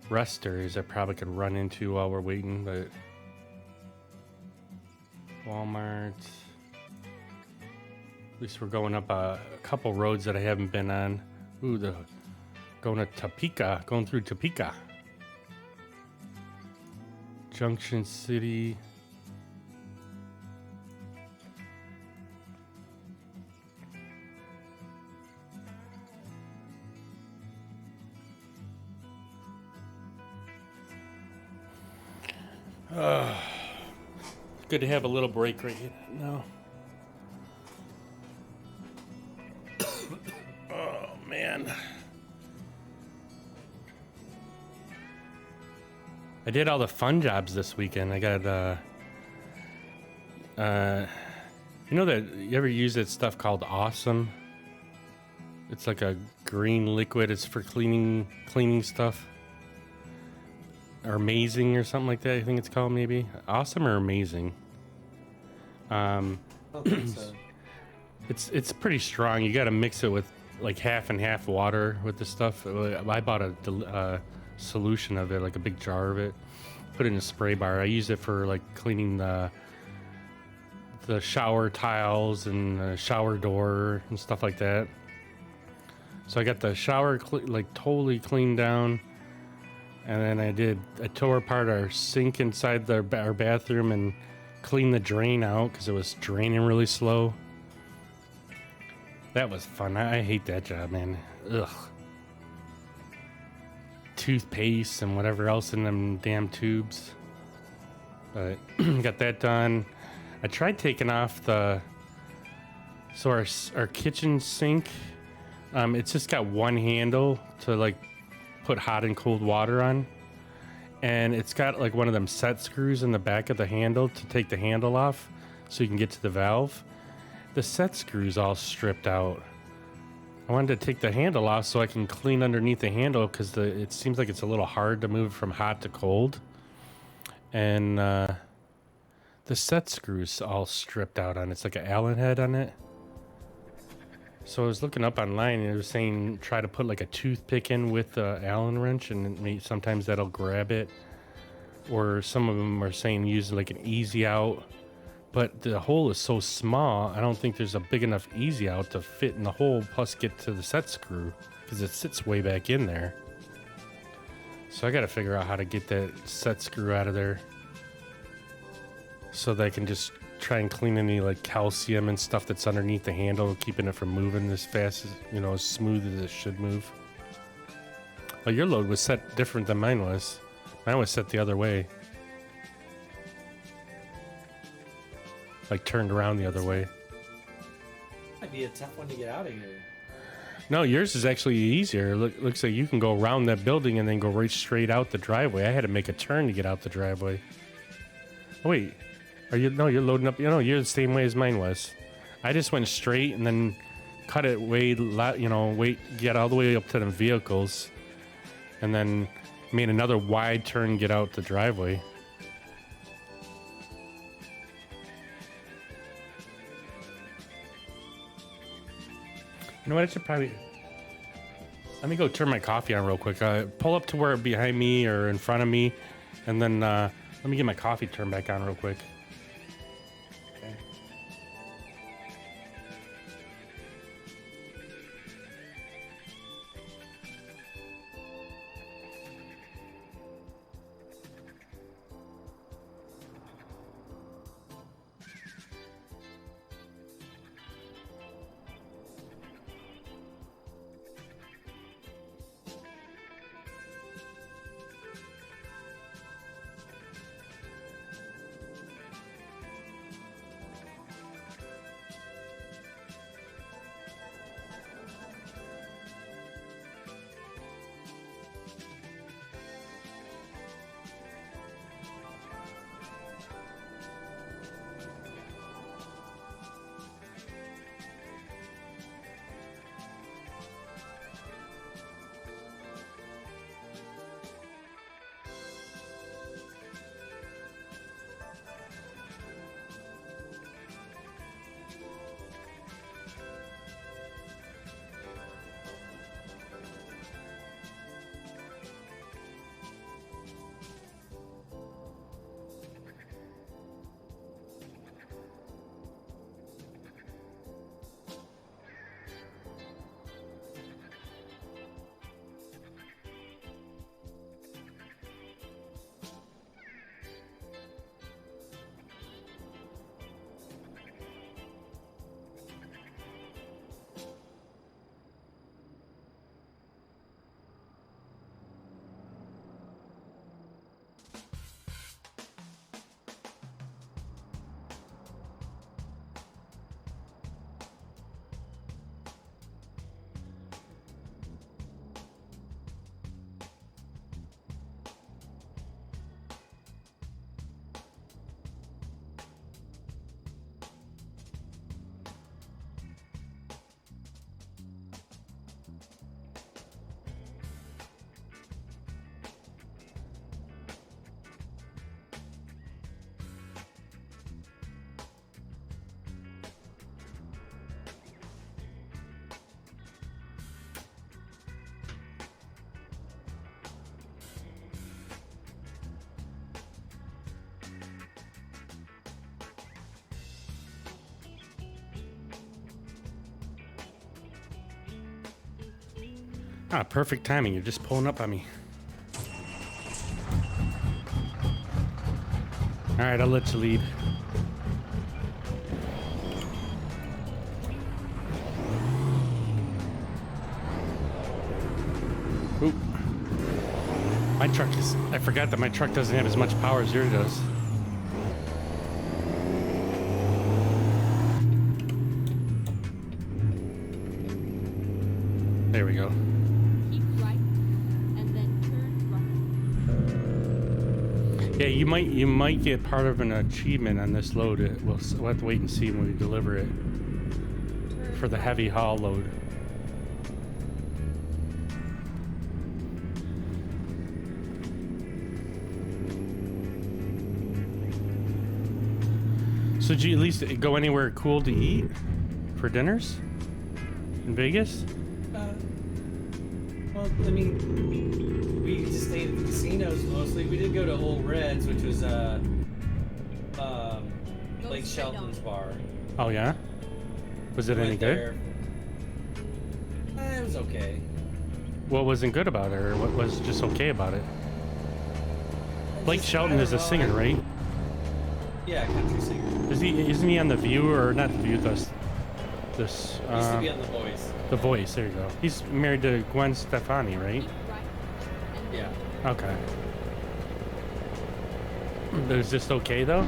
resters I probably could run into while we're waiting, but Walmart. At least we're going up a couple roads that I haven't been on. Ooh, going to Topeka, going through Topeka. Junction City. Good to have a little break right now. Oh man. I did all the fun jobs this weekend. I got you know that you ever use that stuff called Awesome? It's like a green liquid. It's for cleaning stuff. Or Amazing or something like that. I think it's called maybe Awesome or Amazing. I don't think so. It's pretty strong. You got to mix it with like half and half water with the stuff. I bought a solution of it, like a big jar of it. Put it in a spray bar. I use it for like cleaning the shower tiles and the shower door and stuff like that. So I got the shower like totally cleaned down. And then I tore apart our sink inside our bathroom and cleaned the drain out because it was draining really slow. That was fun. I hate that job, man. Ugh. Toothpaste and whatever else in them damn tubes. But got that done. I tried taking off our kitchen sink. It's just got one handle to like put hot and cold water on, and it's got like one of them set screws in the back of the handle to take the handle off so you can get to the valve. The set screws all stripped out. I wanted to take the handle off so I can clean underneath the handle because it seems like it's a little hard to move from hot to cold, and the set screws all stripped out on it. It's like an Allen head on it. So I was looking up online and it was saying try to put like a toothpick in with the Allen wrench and sometimes that'll grab it. Or some of them are saying use like an easy out. But the hole is so small, I don't think there's a big enough easy out to fit in the hole plus get to the set screw because it sits way back in there. So I got to figure out how to get that set screw out of there so that I can just try and clean any like calcium and stuff that's underneath the handle, keeping it from moving as fast as, as smooth as it should move. Oh, your load was set different than mine was. Mine was set the other way. Like turned around the other way. Might be a tough one to get out of here. No, yours is actually easier. Looks like you can go around that building and then go right straight out the driveway. I had to make a turn to get out the driveway. Oh, wait. You're loading up. You're the same way as mine was. I just went straight and then cut it get all the way up to the vehicles, and then made another wide turn, get out the driveway. You know what? I should probably. Let me go turn my coffee on real quick. Pull up to where behind me or in front of me, and then let me get my coffee turned back on real quick. Ah, perfect timing. You're just pulling up on me. All right, I'll let you lead. Oop. My truck is... I forgot that my truck doesn't have as much power as yours does. There we go. Keep right, and then turn right. Yeah, you might get part of an achievement on this load. We'll have to wait and see when we deliver it Turn for the right. heavy haul load. So did you at least go anywhere cool to eat for dinners in Vegas? Well, I mean, we just stayed at the casinos mostly. We did go to Old Reds, which was Go Lake straight Shelton's on. bar. Oh yeah? Was it any Went good? there. It was okay. What wasn't good about it, or what was just okay about it? Blake Just- Shelton I is a don't know, singer, right? Yeah, country singer. Isn't he on The View, or not The View? This Used to be on The Voice. The Voice. There you go. He's married to Gwen Stefani, right? Keep right, and then Yeah. Okay. But is this okay though?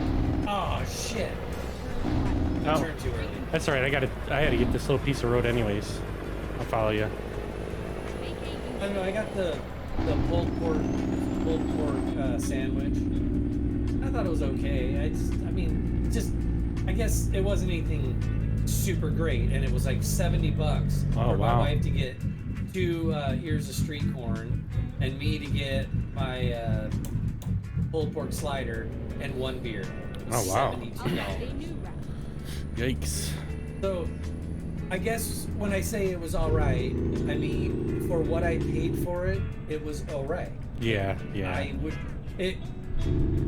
Oh shit! turn right. I Oh. turned too early. That's all right. I had to get this little piece of road anyways. I'll follow you. Make a I don't U-turn. know. I got the pulled pork sandwich. I thought it was okay. I guess it wasn't anything super great, and it was like $70 Oh, for wow. my wife to get 2 ears of street corn, and me to get my pulled pork slider and 1 beer. It was Oh, wow. I'll $72. add a new route. Yikes. So, I guess when I say it was all right, I mean for what I paid for it, it was all right. Yeah.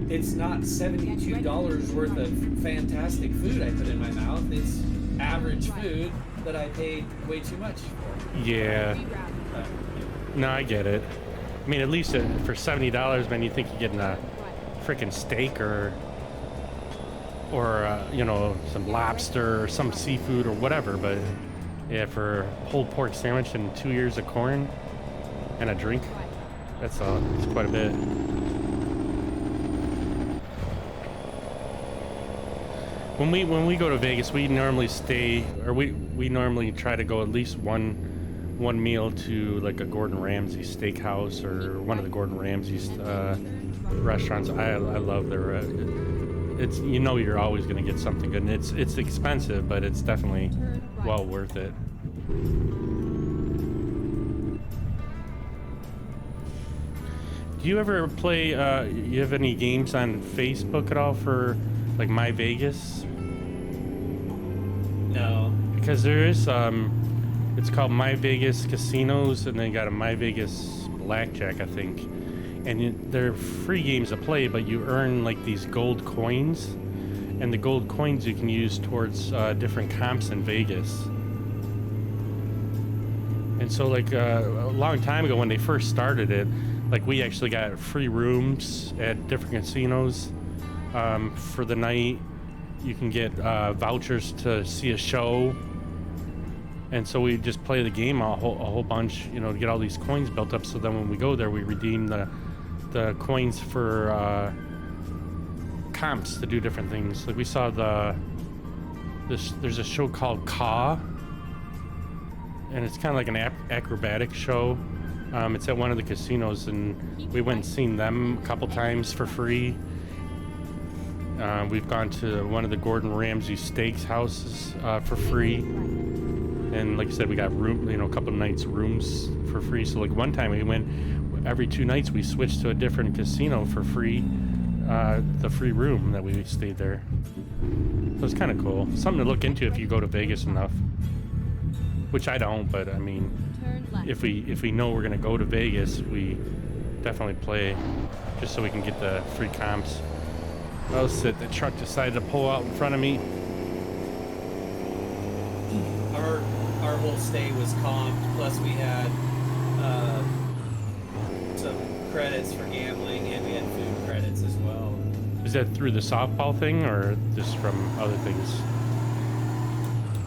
It's not $72 worth of fantastic food I put in my mouth. It's average food that I paid way too much for. Yeah. Reroute. Uh, No, I get it. I mean, at least for $70, man, you think you're getting a Right. freaking steak or some lobster or some seafood or whatever. But yeah, for a pulled pork sandwich and 2 ears of corn and a drink, Right. that's quite a bit. When we go to Vegas, we normally stay, or we normally try to go at least one meal to like a Gordon Ramsay steakhouse or one of the Gordon Ramsay And then turn right. restaurants. I love their. It's you're always gonna get something good, and it's expensive, but it's definitely Turn right. well worth it. Do you ever play? You have any games on Facebook at all for like My Vegas? no. Because there is it's called My Vegas Casinos, and they got a My Vegas Blackjack, I think. And they're free games to play, but you earn like these gold coins, and the gold coins you can use towards different comps in Vegas. And so, like a long time ago when they first started it, like we actually got free rooms at different casinos for the night. You can get vouchers to see a show. And so we just play the game a whole bunch, to get all these coins built up. So then when we go there, we redeem the coins for comps to do different things. Like we saw there's a show called Caw, and it's kind of like an acrobatic show. It's at one of the casinos, and we went and seen them a couple times for free. We've gone to one of the Gordon Ramsay steaks houses for free. And like I said, we got a couple of nights rooms for free. So like one time we went, every 2 nights we switched to a different casino for free, the free room that we stayed there. So it's kind of cool. Something to look into if you go to Vegas enough. Which I don't, but I mean, Turn left. if we know we're gonna go to Vegas, we definitely play just so we can get the free comps. Oh, shit, the truck decided to pull out in front of me. Our whole stay was comped. Plus we had uh, some credits for gambling, and we had food credits as well. Is that through the softball thing or just from other things?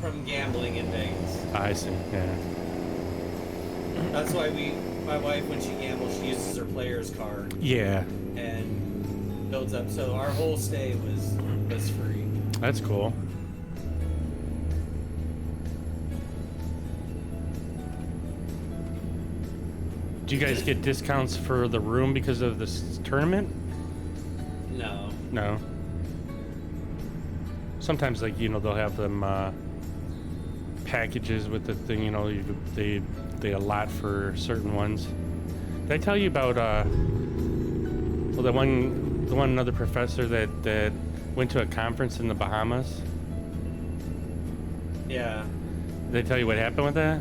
From gambling in Vegas. I see. Yeah. That's why my wife, when she gambles, she uses her player's card Yeah. and builds up. So our whole stay was free. That's cool. Do you guys get discounts for the room because of this tournament? No. No. Sometimes, like, you know, they'll have them packages with the thing, you know, they allot for certain ones. Did I tell you about well, the one other professor that went to a conference in the Bahamas? Yeah. Did I tell you what happened with that?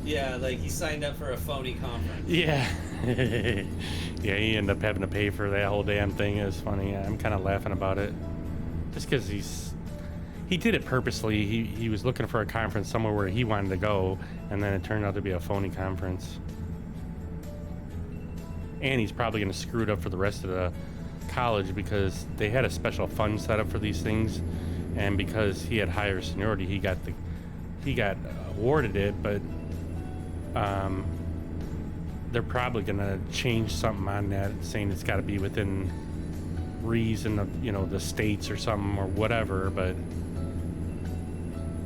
Yeah, like he signed up for a phony conference. Yeah. Yeah, he ended up having to pay for that whole damn thing. It was funny. I'm kind of laughing about it. Just because he did it purposely. He was looking for a conference somewhere where he wanted to go, and then it turned out to be a phony conference. And he's probably going to screw it up for the rest of the college because they had a special fund set up for these things, and because he had higher seniority, he got awarded it, but they're probably going to change something on that, saying it's got to be within reason of, you know, the states or something or whatever. But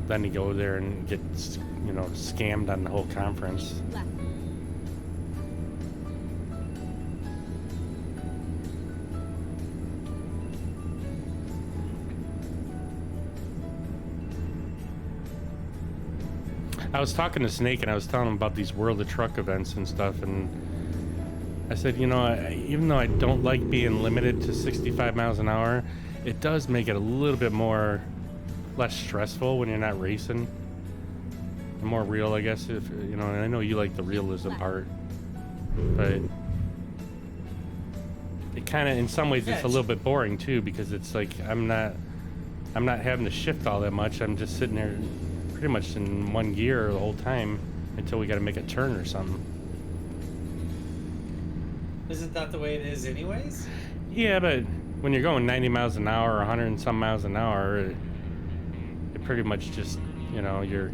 then you go there and get, you know, scammed on the whole conference. Left. I was talking to Snake and I was telling him about these World of Truck events and stuff, and I said, you know, even though I don't like being limited to 65 miles an hour, it does make it a little bit less stressful when you're not racing. And more real, I guess, if you know, and I know you like the realism part, but it kind of, in some ways, it's a little bit boring too, because it's like I'm not having to shift all that much. I'm just sitting there pretty much in one gear the whole time until we got to make a turn or something. Isn't that the way it is anyways? Yeah, but when you're going 90 miles an hour or 100 and some miles an hour, it pretty much just, you know, you're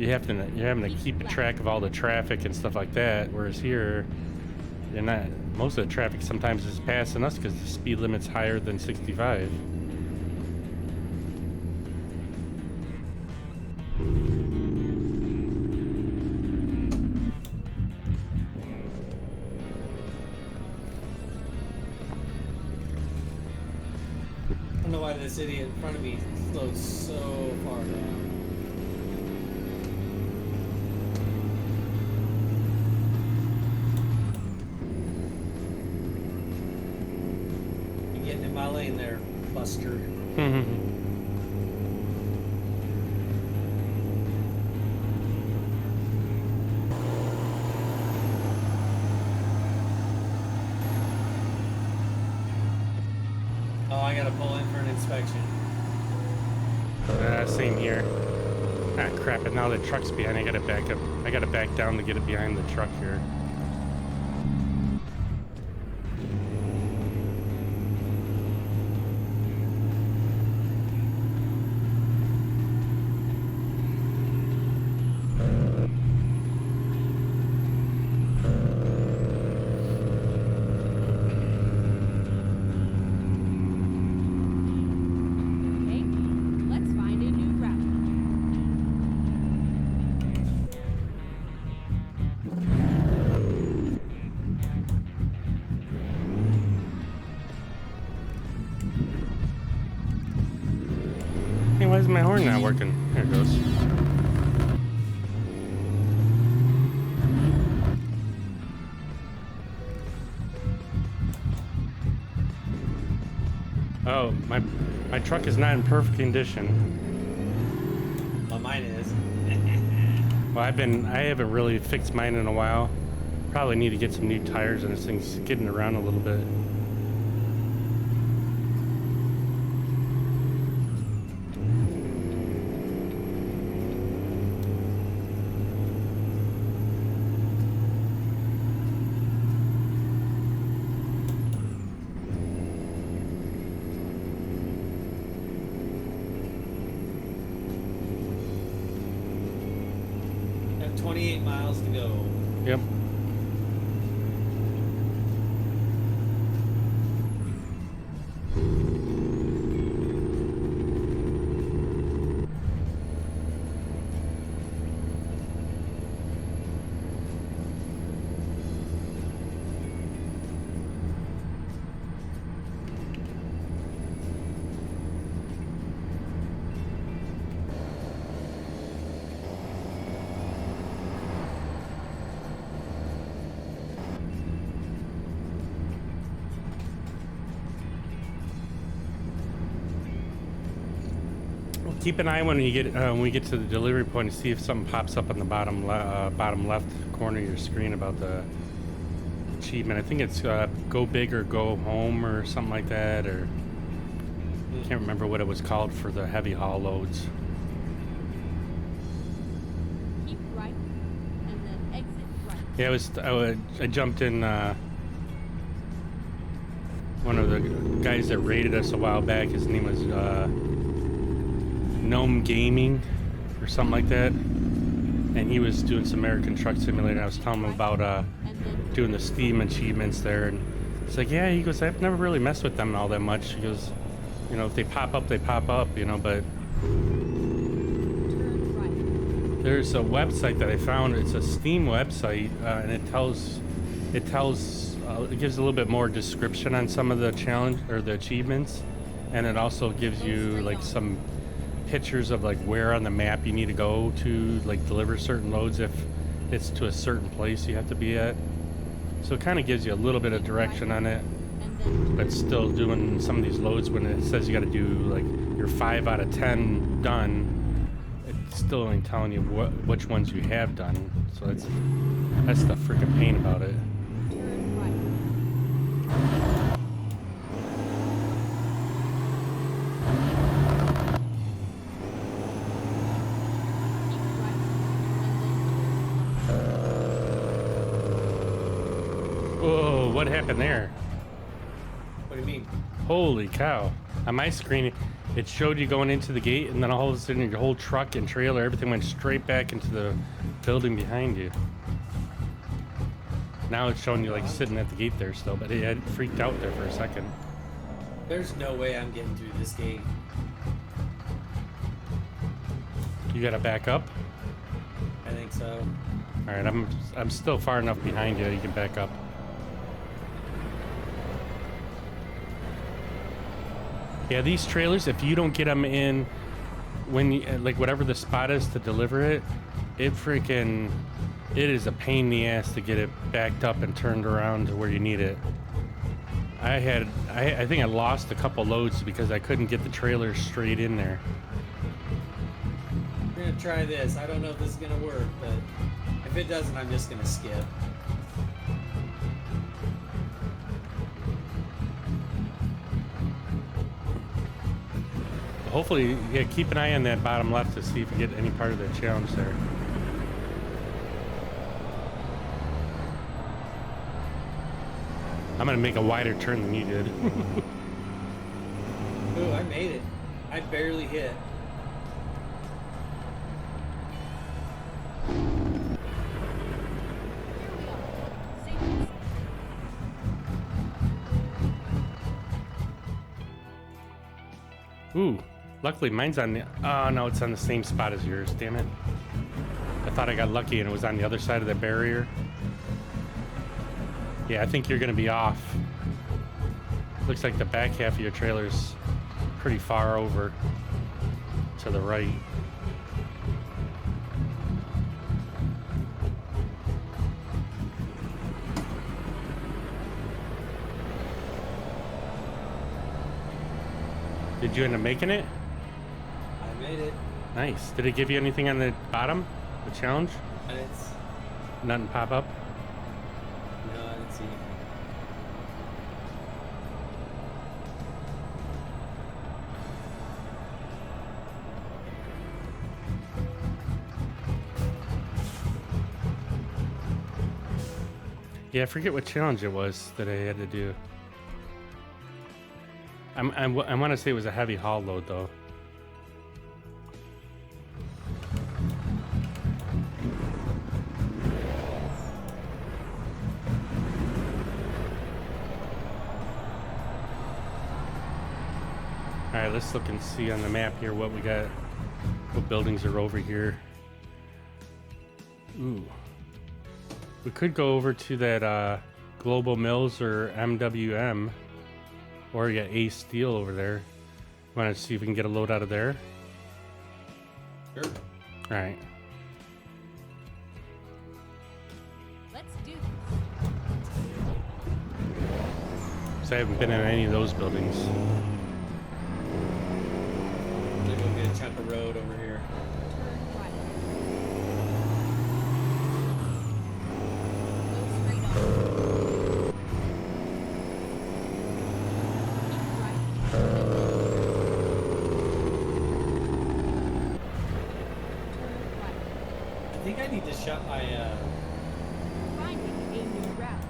having to keep track of all the traffic and stuff like that. Whereas here, you're not. Most of the traffic sometimes is passing us because the speed limit's higher than 65. I don't know why this idiot in front of me slowed so far down. You're getting in my lane there, Buster. Oh, I gotta pull in for an inspection. Same here. Ah, crap! And now the truck's behind. I gotta back up. I gotta back down to get it behind the truck here. Okay, let's find a new route. Hey, why is my horn not working? There it goes. Oh, my truck is not in perfect condition. Well, mine is. Well, I haven't really fixed mine in a while. Probably need to get some new tires and this thing's getting around a little bit. 28 miles to go. Yep. Keep an eye when we get to the delivery point to see if something pops up on the bottom left corner of your screen about the achievement. I think it's go big or go home or something like that, or can't remember what it was called for the heavy haul loads. Keep right, and then exit right. Yeah, I jumped in one of the guys that raided us a while back. His name was Gnome Gaming or something like that, and he was doing some American Truck Simulator. I was telling him about doing the Steam achievements there, and it's like, yeah, he goes, I've never really messed with them all that much. He goes, you know, if they pop up, they pop up, you know, but Turn right. there's a website that I found. It's a Steam website, and it gives a little bit more description on some of the challenge or the achievements, and it also gives you like some pictures of like where on the map you need to go to like deliver certain loads if it's to a certain place you have to be at. So it kind of gives you a little bit of direction on it, And then but still doing some of these loads when it says you got to do like your 5 out of 10 done, it's still only telling you which ones you have done. So that's the freaking pain about it. turn right. Keep right, and then Whoa, what happened there? What do you mean? Holy cow. On my screen, it showed you going into the gate, and then all of a sudden your whole truck and trailer, everything went straight back into the building behind you. Now it's showing you like sitting at the gate there still, but it had freaked out there for a second. There's no way I'm getting through this gate. You gotta back up? I think so. Alright, I'm still far enough behind you, you can back up. Yeah, these trailers, if you don't get them in when you, like whatever the spot is to deliver it, it is a pain in the ass to get it backed up and turned around to where you need it. I think I lost a couple loads because I couldn't get the trailer straight in there. We're gonna try this. I don't know if this is gonna work, but if it doesn't, I'm just gonna skip. Hopefully, yeah, keep an eye on that bottom left to see if you get any part of the challenge there. I'm gonna make a wider turn than you did. Ooh, I made it. I barely hit. here we are. Safety. Ooh, luckily mine's on the, oh no, it's on the same spot as yours, damn it. I thought I got lucky and it was on the other side of the barrier. Yeah, I think you're gonna be off. Looks like the back half of your trailer's pretty far over to the right. Did you end up making it? I made it. Nice. Did it give you anything on the bottom? The challenge? And it's Nothing pop up? no, I didn't see it. Yeah, I forget what challenge it was that I had to do. I want to say it was a heavy haul load, though. right, let's look and see on the map here what we got. What buildings are over here? Ooh. We could go over to that Global Mills or MWM, or yeah, A Steel over there. Want to see if we can get a load out of there? Sure. All right. Let's do this. So I haven't been in any of those buildings. We're gonna get a chunk of road over here. Turn right. Go straight on. Keep right. Turn right. I think I need to shut my Finding a new route.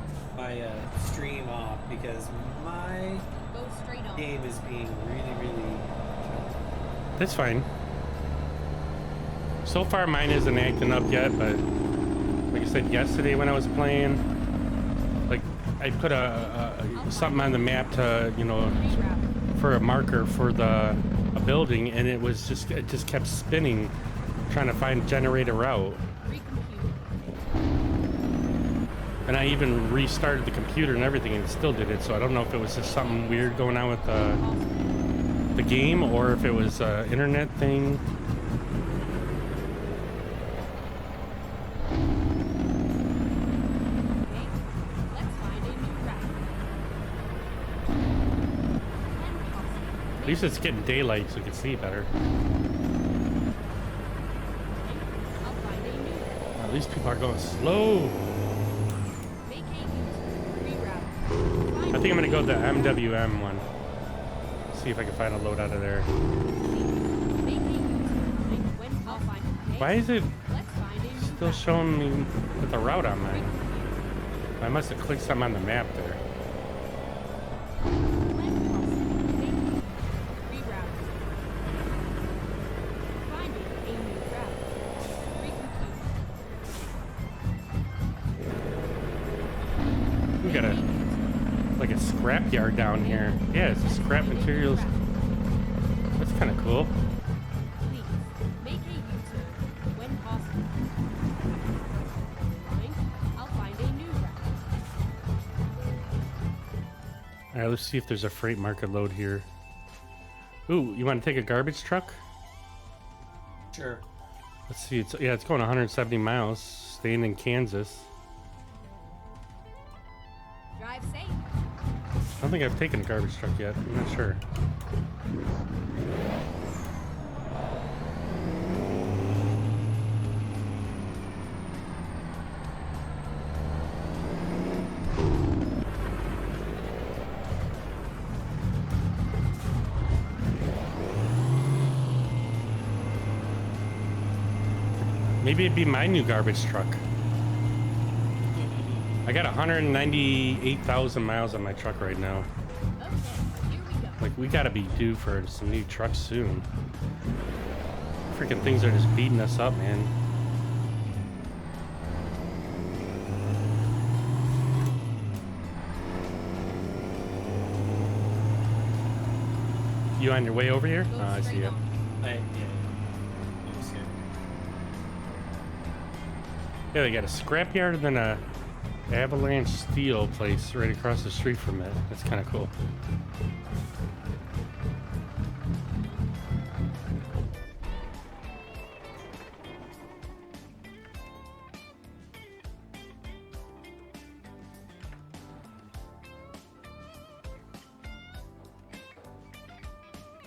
stream off because my Go straight on. game is being really. That's fine. So far, mine isn't acting up yet, but like I said yesterday when I was playing, like I put something on the map to, you know, Reroute. for a marker for a building, and it just kept spinning, trying to generate a route. Recompute. And I even restarted the computer and everything, and it still did it. So I don't know if it was just something weird going on with the game, or if it was an internet thing. Okay. Let's find a new route. At least it's getting daylight so we can see better. I'll find a new route. At least people are going slow. Make a U-turn. Reroute. I think I'm gonna go the MWM one. See if I can find a load out of there. Make a U-turn. When I'll find it. Okay? Why is it Let's find a new still route. showing me with the route on mine? Recompute. I must have clicked something on the map there. When crossing. Make reroute. Finding a new route. Recompute. We got like a scrap yard down here. Yeah, it's a scrap materials. That's kind of cool. Please make a U-turn when possible. Fine. I'll find a new route. All right, let's see if there's a freight market load here. Ooh, you want to take a garbage truck? Sure. Let's see. It's going 170 miles, staying in Kansas. Drive safe. I don't think I've taken a garbage truck yet. I'm not sure. Maybe it'd be my new garbage truck. I got 198,000 miles on my truck right now. Okay, here we go. Like, we gotta be due for some new trucks soon. Freaking things are just beating us up, man. You on your way over here? Go Oh, I see straight you. on. Yeah. Just here. Yeah, they got a scrapyard and then a Avalanche Steel place right across the street from it. That's kind of cool.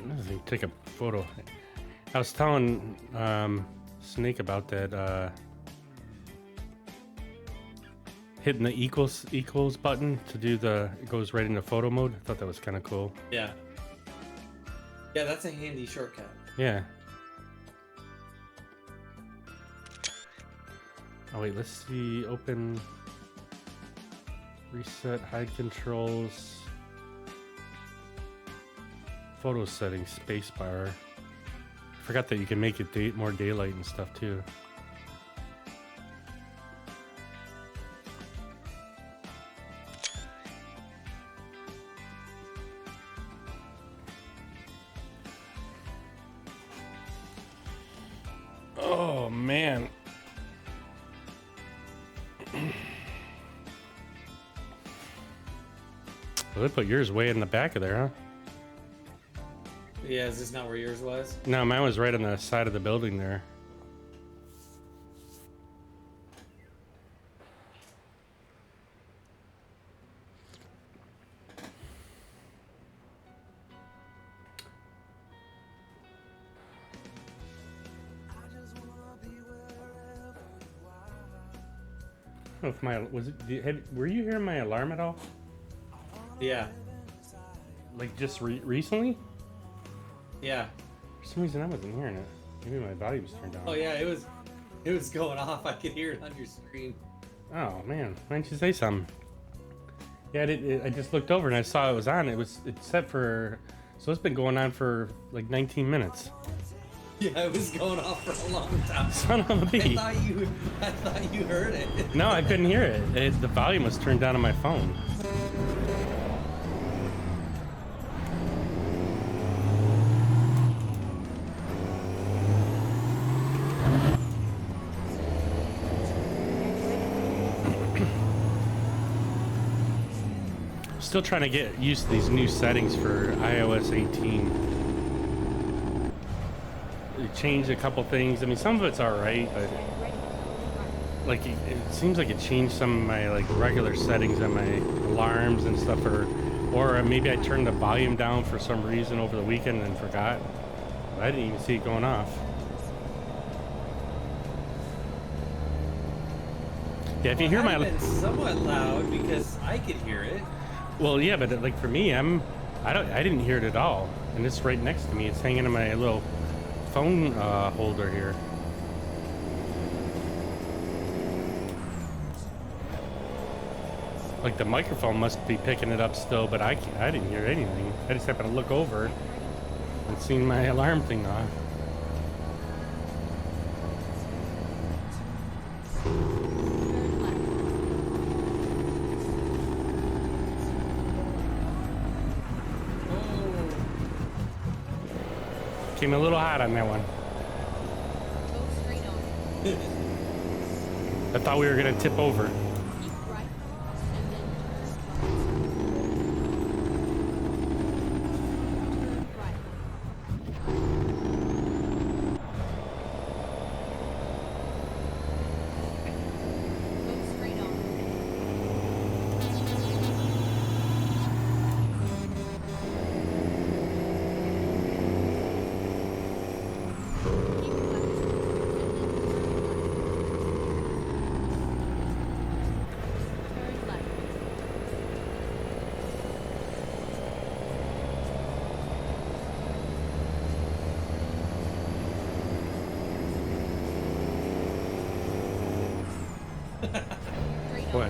Let me take a photo. I was telling Snake about that. Hitting the equals button to do it goes right into photo mode. I thought that was kind of cool. Yeah. Yeah, that's a handy shortcut. Yeah. Oh wait, let's see. Open. Reset hide controls. Photo settings, spacebar. I forgot that you can make it more daylight and stuff too. man. Well, they put yours way in the back of there, huh? Yeah, is this not where yours was? No, mine was right on the side of the building there. I don't know if my were you hearing my alarm at all? Yeah. Like just recently? Yeah. For some reason I wasn't hearing it. Maybe my volume's turned down. Oh yeah, it was going off. I could hear it on your screen. Oh man, why didn't you say something? Yeah, I just looked over and I saw it was on. It's set for, so it's been going on for like 19 minutes. Yeah, it was going off for a long time. Son of a bee. I thought you heard it. No, I couldn't hear it. The volume was turned down on my phone. Still trying to get used to these new settings for iOS 18. They changed a couple things. I mean, some of it's all right, but like it seems like it changed some of my like regular settings on my alarms and stuff, or maybe I turned the volume down for some reason over the weekend and forgot. I didn't even see it going off. Yeah, if you hear my, It had been somewhat loud because I could hear it. well, yeah, but like for me, I didn't hear it at all, and it's right next to me. It's hanging in my little phone holder here. Like the microphone must be picking it up still, but I didn't hear anything. I just happened to look over and seen my alarm thing off. Turn left. Oh. Came a little hot on that one. Go straight on. I thought we were gonna tip over. Keep right, and then turn right. Go straight on. Keep left, turn left. Straight on.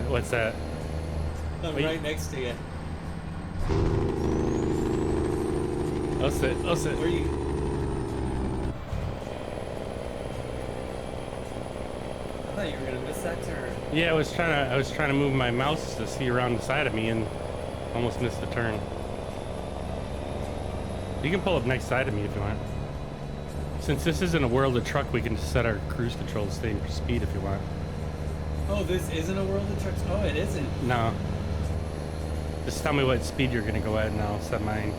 What's that? I'm Wait. right next to you. I'll sit. Where you? I thought you were gonna miss that turn. Yeah, I was trying to move my mouse to see around the side of me and almost missed the turn. You can pull up next side of me if you want. Since this isn't a world of truck, we can just set our cruise control to same speed if you want. Oh, this isn't a world of trucks. Oh, it isn't. No. Just tell me what speed you're gonna go at and I'll set mine.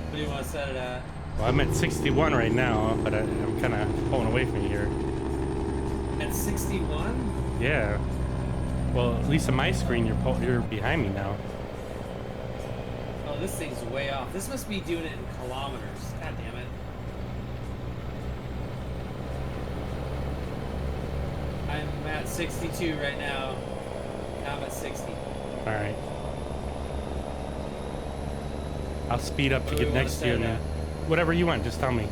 What do you want to set it at? Well, I'm at 61 right now, but I'm kind of pulling away from you here. At 61? Yeah. Well, at least on my screen, you're behind me now. Oh, this thing's way off. This must be doing it in kilometers. God damn it. I'm at 62 right now. Now I'm at 60. All right. I'll speed up to What do get we wanna next to you. set And it then, at? whatever you want, just tell me.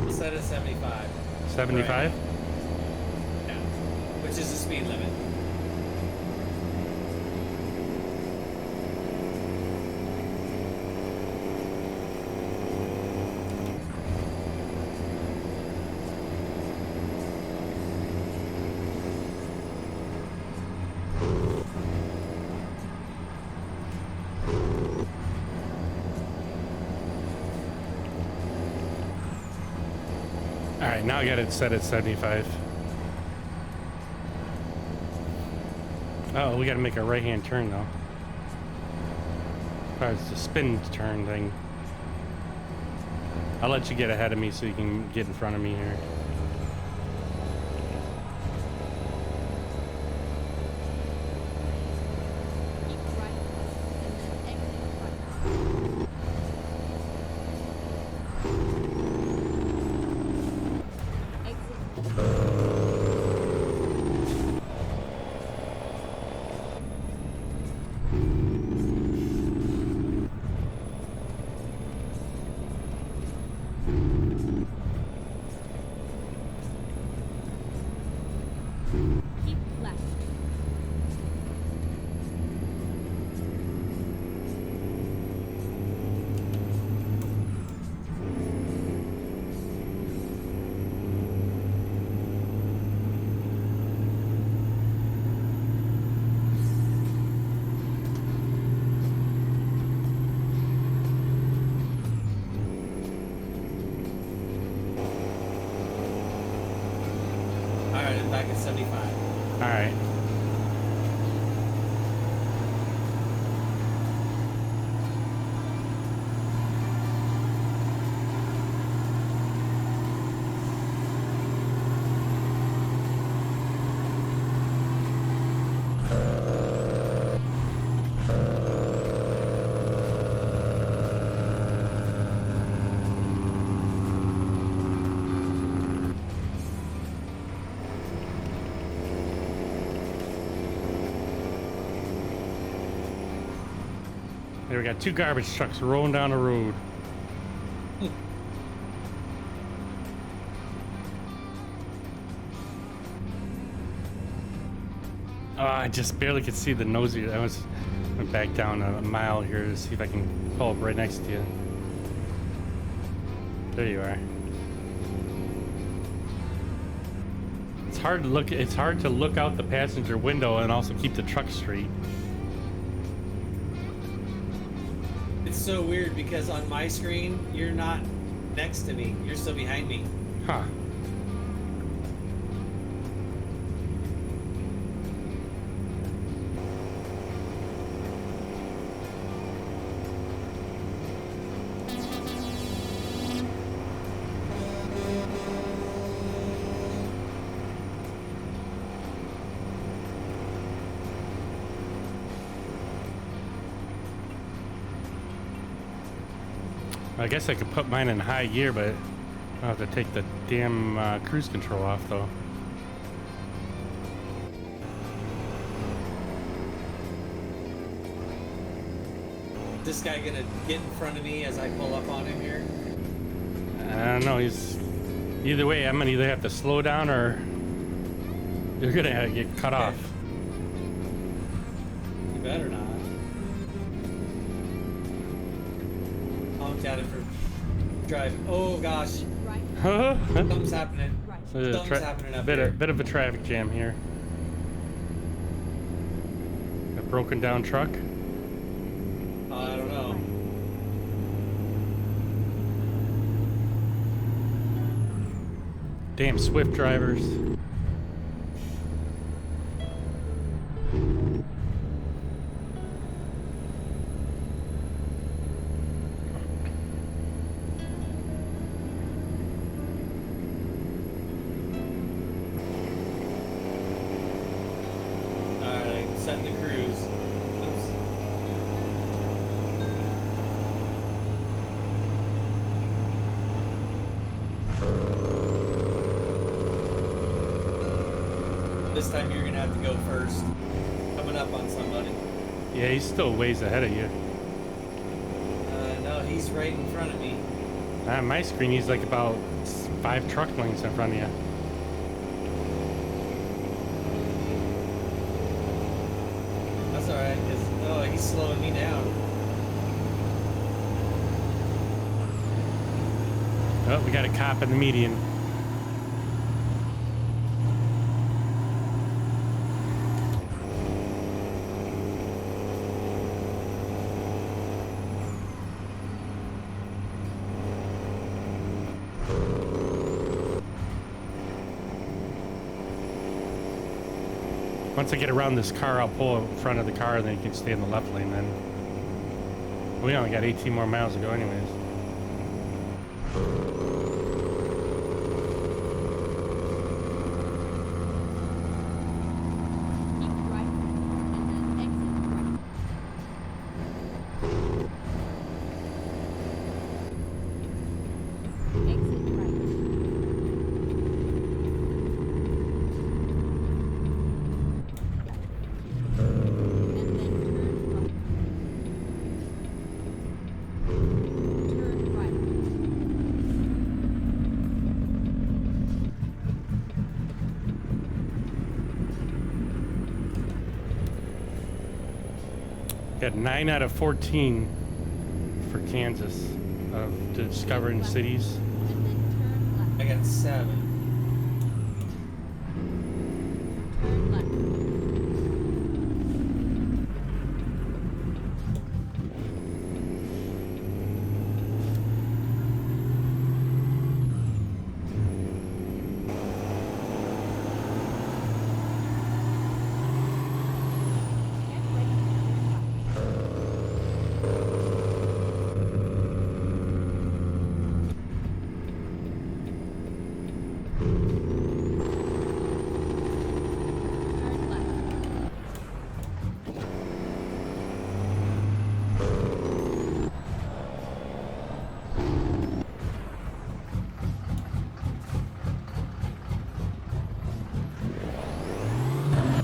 We'll set it at 75. 75? Yeah. Which is the speed limit. right, now I got it set at 75. Oh, we got to make a right-hand turn though. Oh, it's the spin turn thing. I'll let you get ahead of me so you can get in front of me here. Keep right and then exit right. Exit. Keep left. All right, I'm back at 75. All right. There we got two garbage trucks rolling down the road. Oh, I just barely could see the nosy. I went back down a mile here to see if I can pull up right next to you. There you are. It's hard to look. It's hard to look out the passenger window and also keep the truck straight. It's so weird because on my screen, you're not next to me. You're still behind me. Huh. I guess I could put mine in high gear, but I'll have to take the damn cruise control off, though. This guy gonna get in front of me as I pull up on him here? I don't know. He's either way. I'm gonna either have to slow down or you're gonna get cut off. You better not. Honked at it for driving. Oh gosh, Right. something's happening. Right. Something's happening up here. Bit of a traffic jam here. A broken down truck. I don't know. Damn Swift drivers. Alright, setting the cruise. Oops. This time you're gonna have to go first. Coming up on somebody. Yeah, he's still ways ahead of you. No, he's right in front of me. On my screen, he's like about 5 truck lengths in front of you. That's alright, oh, he's slowing me down. Oh, we got a cop in the median. Once I get around this car, I'll pull in front of the car, and then you can stay in the left lane. Then we only got 18 more miles to go, anyways. Keep right, and then exit right. Exit right. And then turn right. Turn right. Got 9 out of 14 for Kansas of discovering cities. And then turn I left. got 7. Turn left. Get ready to turn right. Turn left.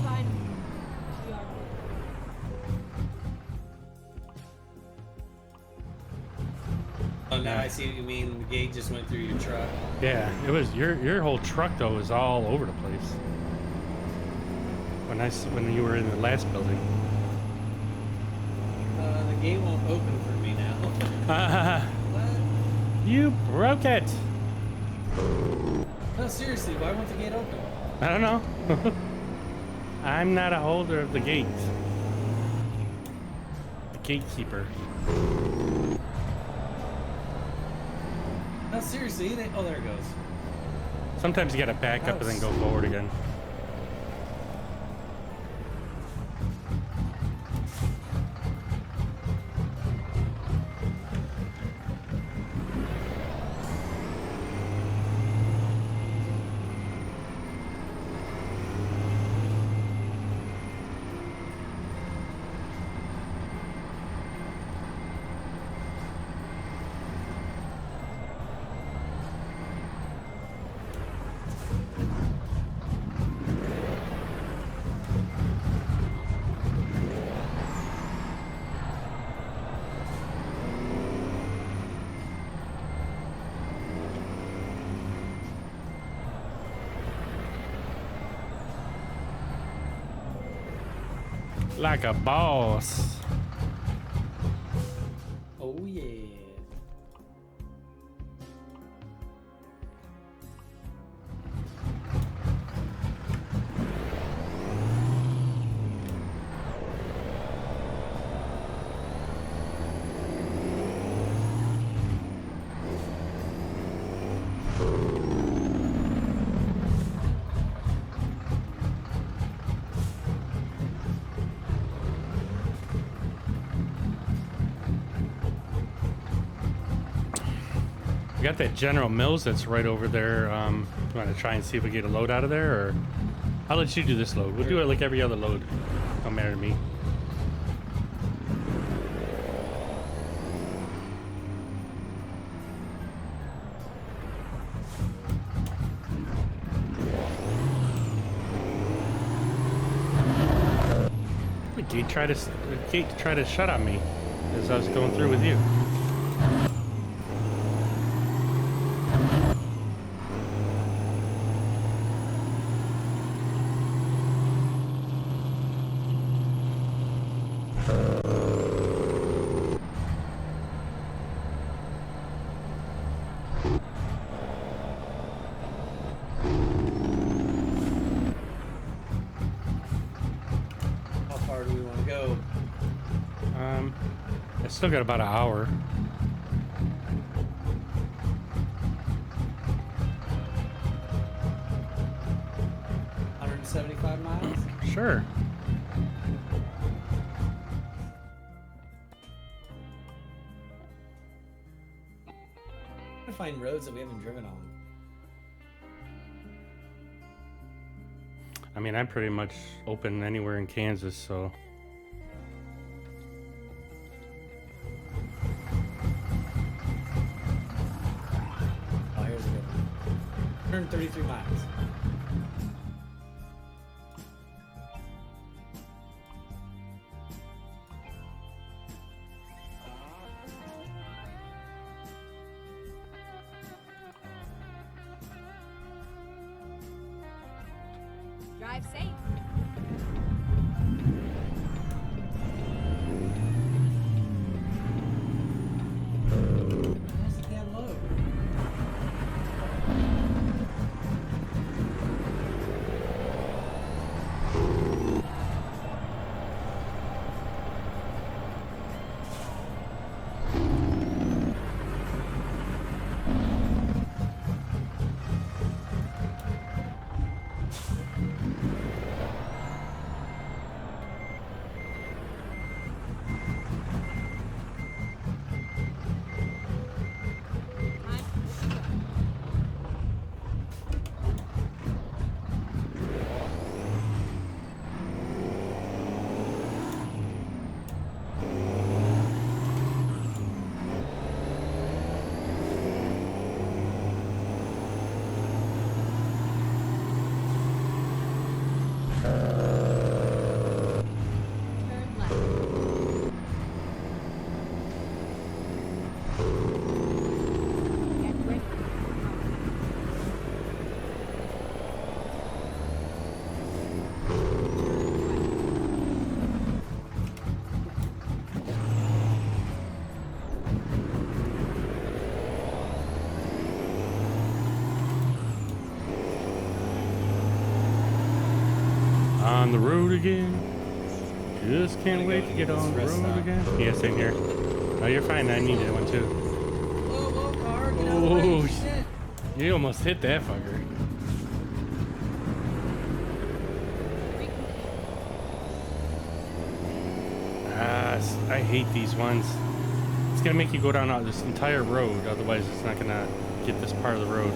Finally, we are good. Oh, now I see what you mean. The gate just went through your truck. Yeah, it was your whole truck though was all over the place. When you were in the last building. The gate won't open for me now. What? You broke it. No, seriously, why won't the gate open? I don't know. I'm not a holder of the gate. The gatekeeper. No, seriously. Oh, there it goes. Sometimes you gotta back up and then go forward again. Like a boss. Oh, yeah. We got that General Mills that's right over there. You want to try and see if we get a load out of there, or I'll let you do this load. We'll do it like every other load. Don't matter to me. The gate tried to shut on me as I was going through with you. How far do we want to go? I still got about an hour. 75 miles? Sure. I'm trying to find roads that we haven't driven on. I mean, I'm pretty much open anywhere in Kansas, so. Oh, here's a good one. 133 miles. Drive safe. Where's the damn load? Time to go. Turn left. Get ready. On the road again. Just can't Gotta wait go to to get this on the rest road stop. again. Yeah, same here. Oh, you're fine. I needed one too. Whoa, whoa, car, get out of the way. Oh, Shit. you almost hit that fucker. I hate these ones. It's gonna make you go down this entire road. Otherwise, it's not gonna get this part of the road.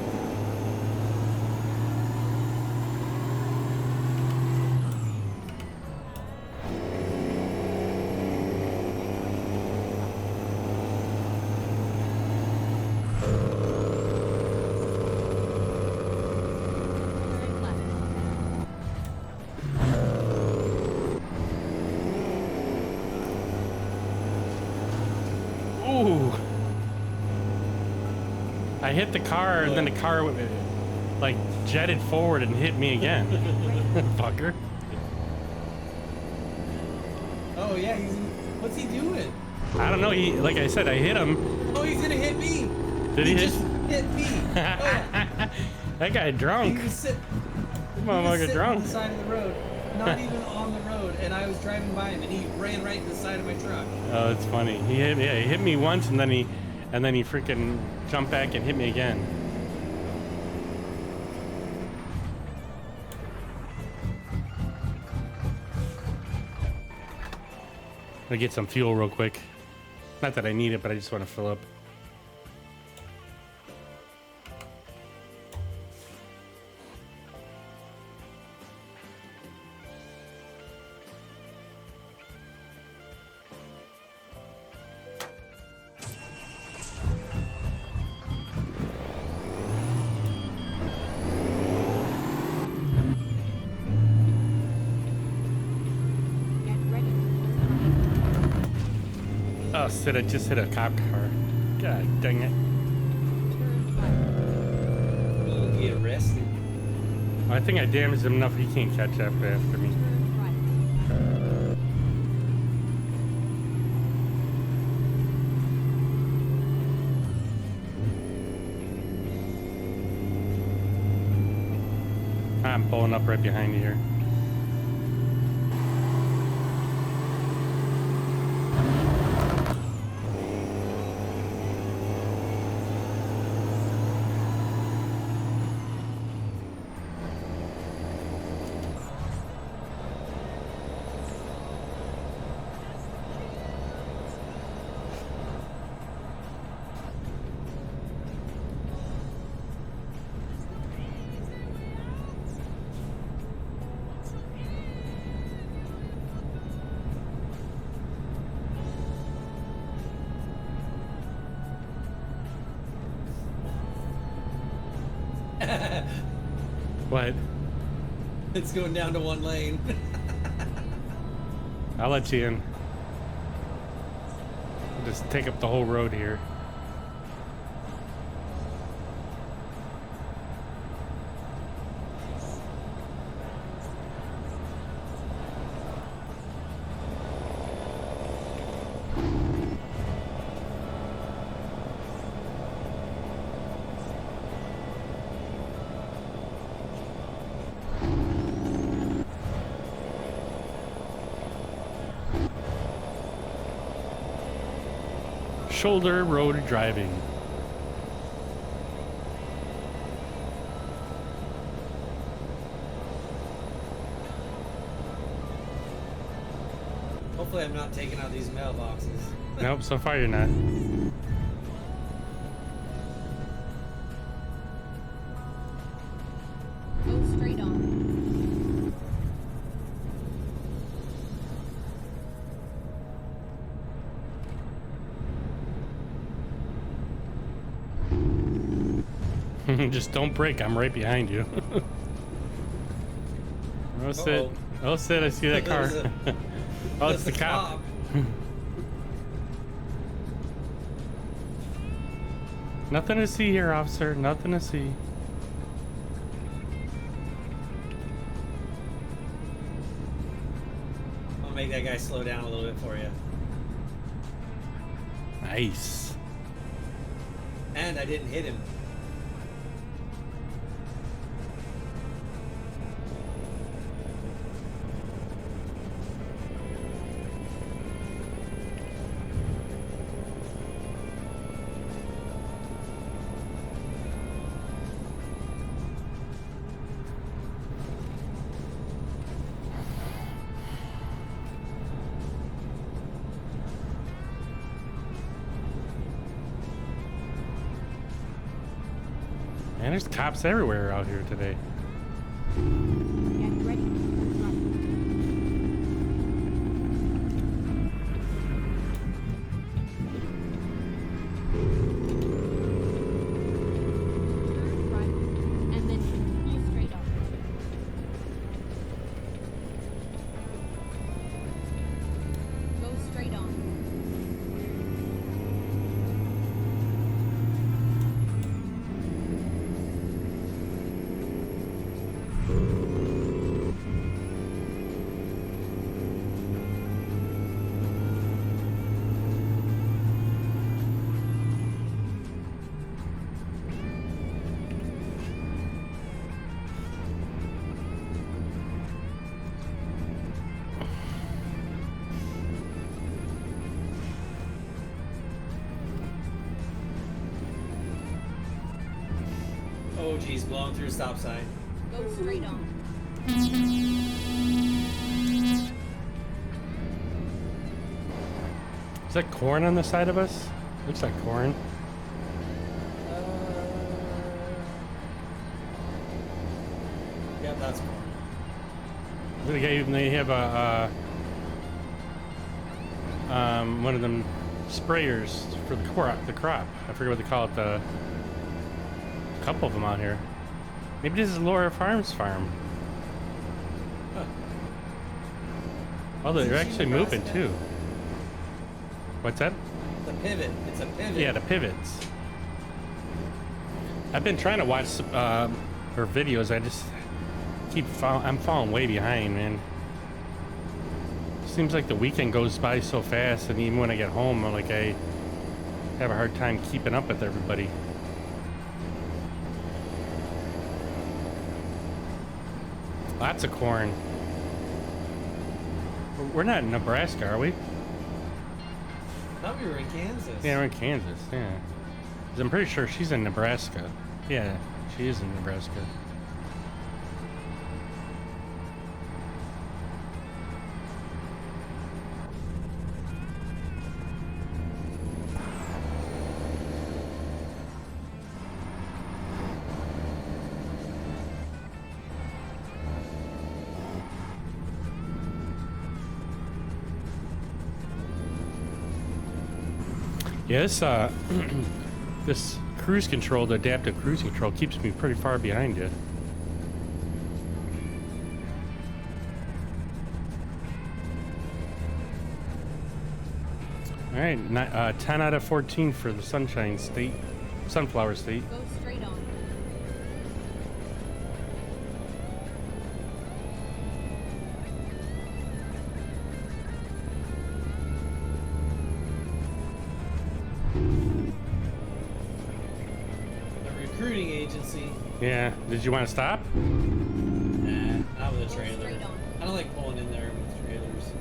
Turn left. Ooh! I hit the car, and then the car like jetted forward and hit me again. Fucker. Oh, yeah, what's he doing? I don't know. He, like I said, I hit him. Oh, he's gonna hit me. Did he hit? just hit me. Oh, yeah. That guy He drunk. was sitting Motherfucker on drunk. the side of the road. Not even on the road, and I was driving by him, and he ran right to the side of my truck. Oh, it's funny. He hit me once, and then he freaking jumped back and hit me again. Gonna get some fuel real quick. Not that I need it, but I just want to fill up. Get ready. Oh, shit, I just hit a cop car. God dang it. Turn left. Will he get arrested? I think I damaged him enough he can't catch up after me. Turn right. I'm pulling up right behind you here. What? It's going down to 1 lane. I'll let you in. I'll just take up the whole road here. Shoulder road driving. Hopefully I'm not taking out these mailboxes. Nope, so far you're not. Go straight on. Just don't break. I'm right behind you. Oh, sit. Oh, sit. I see that car. Oh, it's the cop. Nothing to see here, officer. Nothing to see. I'll make that guy slow down a little bit for you. Nice. And I didn't hit him. Man, there's cops everywhere out here today. Get ready. Run. Turn right, and then continue straight on. Go straight on. Oh geez, blowing through a stop sign. Go straight on. Is that corn on the side of us? Looks like corn. Yeah, that's cool. They have a one of them sprayers for the crop. I forget what they call it. A couple of them out here. Maybe this is Laura Farms farm. Huh. Oh, they're Isn't she actually moving Nebraska? too. What's that? The pivot. It's a pivot. Yeah, the pivots. I've been trying to watch her videos. I just I'm falling way behind, man. Seems like the weekend goes by so fast, and even when I get home, I have a hard time keeping up with everybody. Lots of corn. We're not in Nebraska, are we? I thought we were in Kansas. Yeah, we're in Kansas, yeah. 'Cause I'm pretty sure she's in Nebraska. Yeah, she is in Nebraska. Yes, This cruise control, the adaptive cruise control, keeps me pretty far behind you. All right, 10 out of 14 for the Sunshine State, Sunflower State. Go straight on. The recruiting agency. Yeah, did you want to stop? Nah, not with a Go trailer. straight on. I don't like pulling in there with trailers.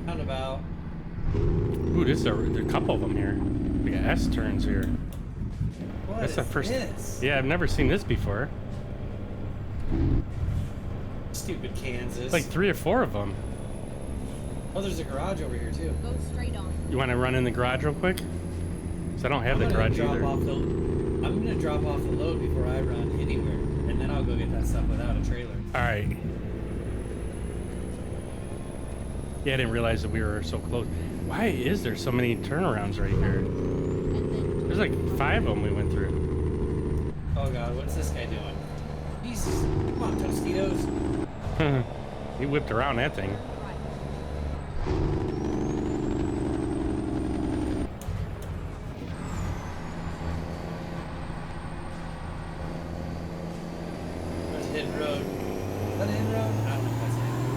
Roundabout. Ooh, there's a couple of them here. We got S turns here. What That's is the first. this? Yeah, I've never seen this before. Stupid Kansas. Like 3 or 4 of them. Oh, there's a garage over here too. Go straight on. You want to run in the garage real quick? Because I don't have I'm the gonna garage drop either. I'm gonna drop off the load before I run anywhere, and then I'll go get that stuff without a trailer. All right. Yeah, I didn't realize that we were so close. Why is there so many turnarounds right here? And then There's like 5 of them we went through. Oh God, what's this guy doing? Jesus, come on, Tostitos. He whipped around that thing. right. There's a hidden road. Is that a hidden road? I don't know if that's a hidden road.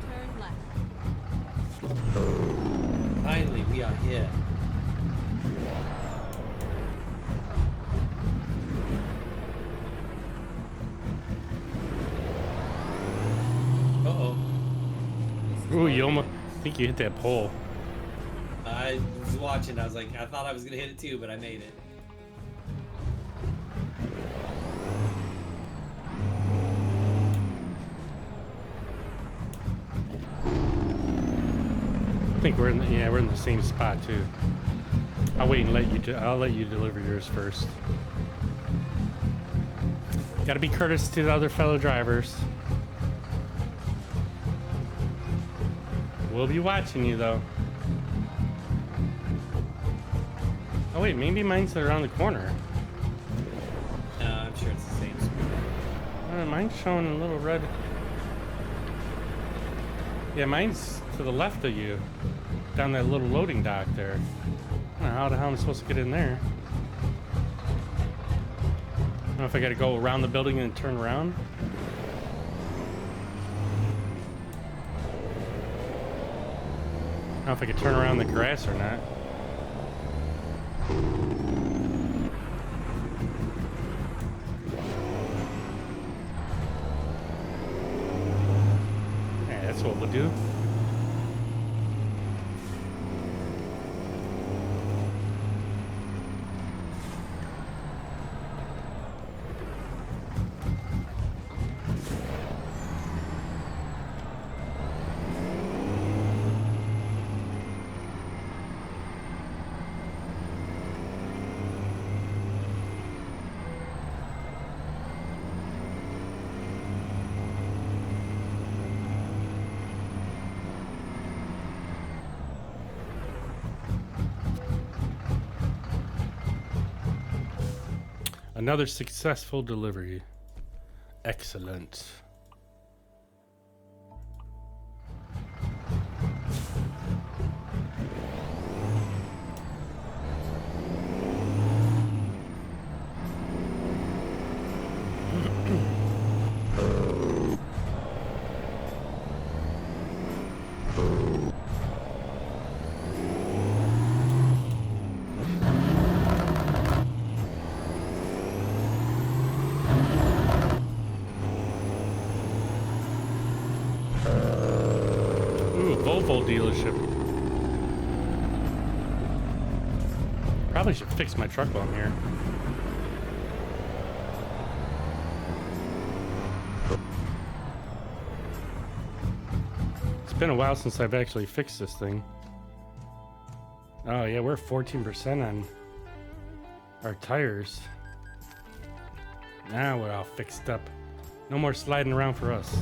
Turn right. Turn left. Finally, we are here. Uh-oh. Ooh, you almost. I think you hit that pole. I was watching. I was like, I thought I was gonna hit it too, but I made it. I think we're in the, yeah, we're in the same spot too. I'll wait and let you. I'll let you deliver yours first. Got to be courteous to the other fellow drivers. We'll be watching you though. Oh wait, maybe mine's around the corner. No, I'm sure it's the same spot. Mine's showing a little red. Yeah, mine's to the left of you, down that little loading dock there. I don't know how the hell I'm supposed to get in there. I don't know if I got to go around the building and turn around. I don't know if I could turn around the grass or not. Yeah, that's what we'll do. Another successful delivery. Excellent. Volvo dealership. Probably should fix my truck while I'm here. been a while since I've actually fixed this thing. Oh yeah, we're 14% on our tires. Now we're all fixed up. No more sliding around for us.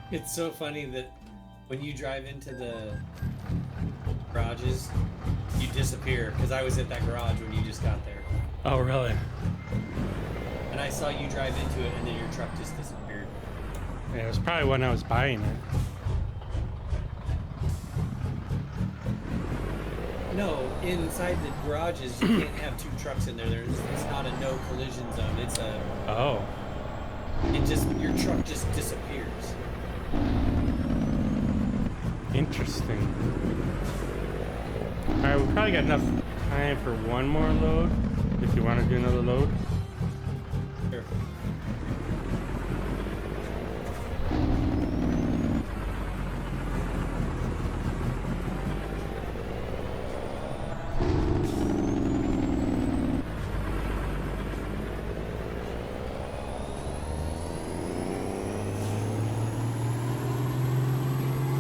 It's so funny that when you drive into the garages, you disappear, because I was at that garage when you just got there. Oh really? And I saw you drive into it, and then your truck just disappeared. Yeah, it was probably when I was buying it. No, inside the garages, you can't have two trucks in there. It's not a no collision zone. It's a, Oh. your truck just disappears. Interesting. Alright, we probably got enough time for one more load. If you want to do another load. Sure.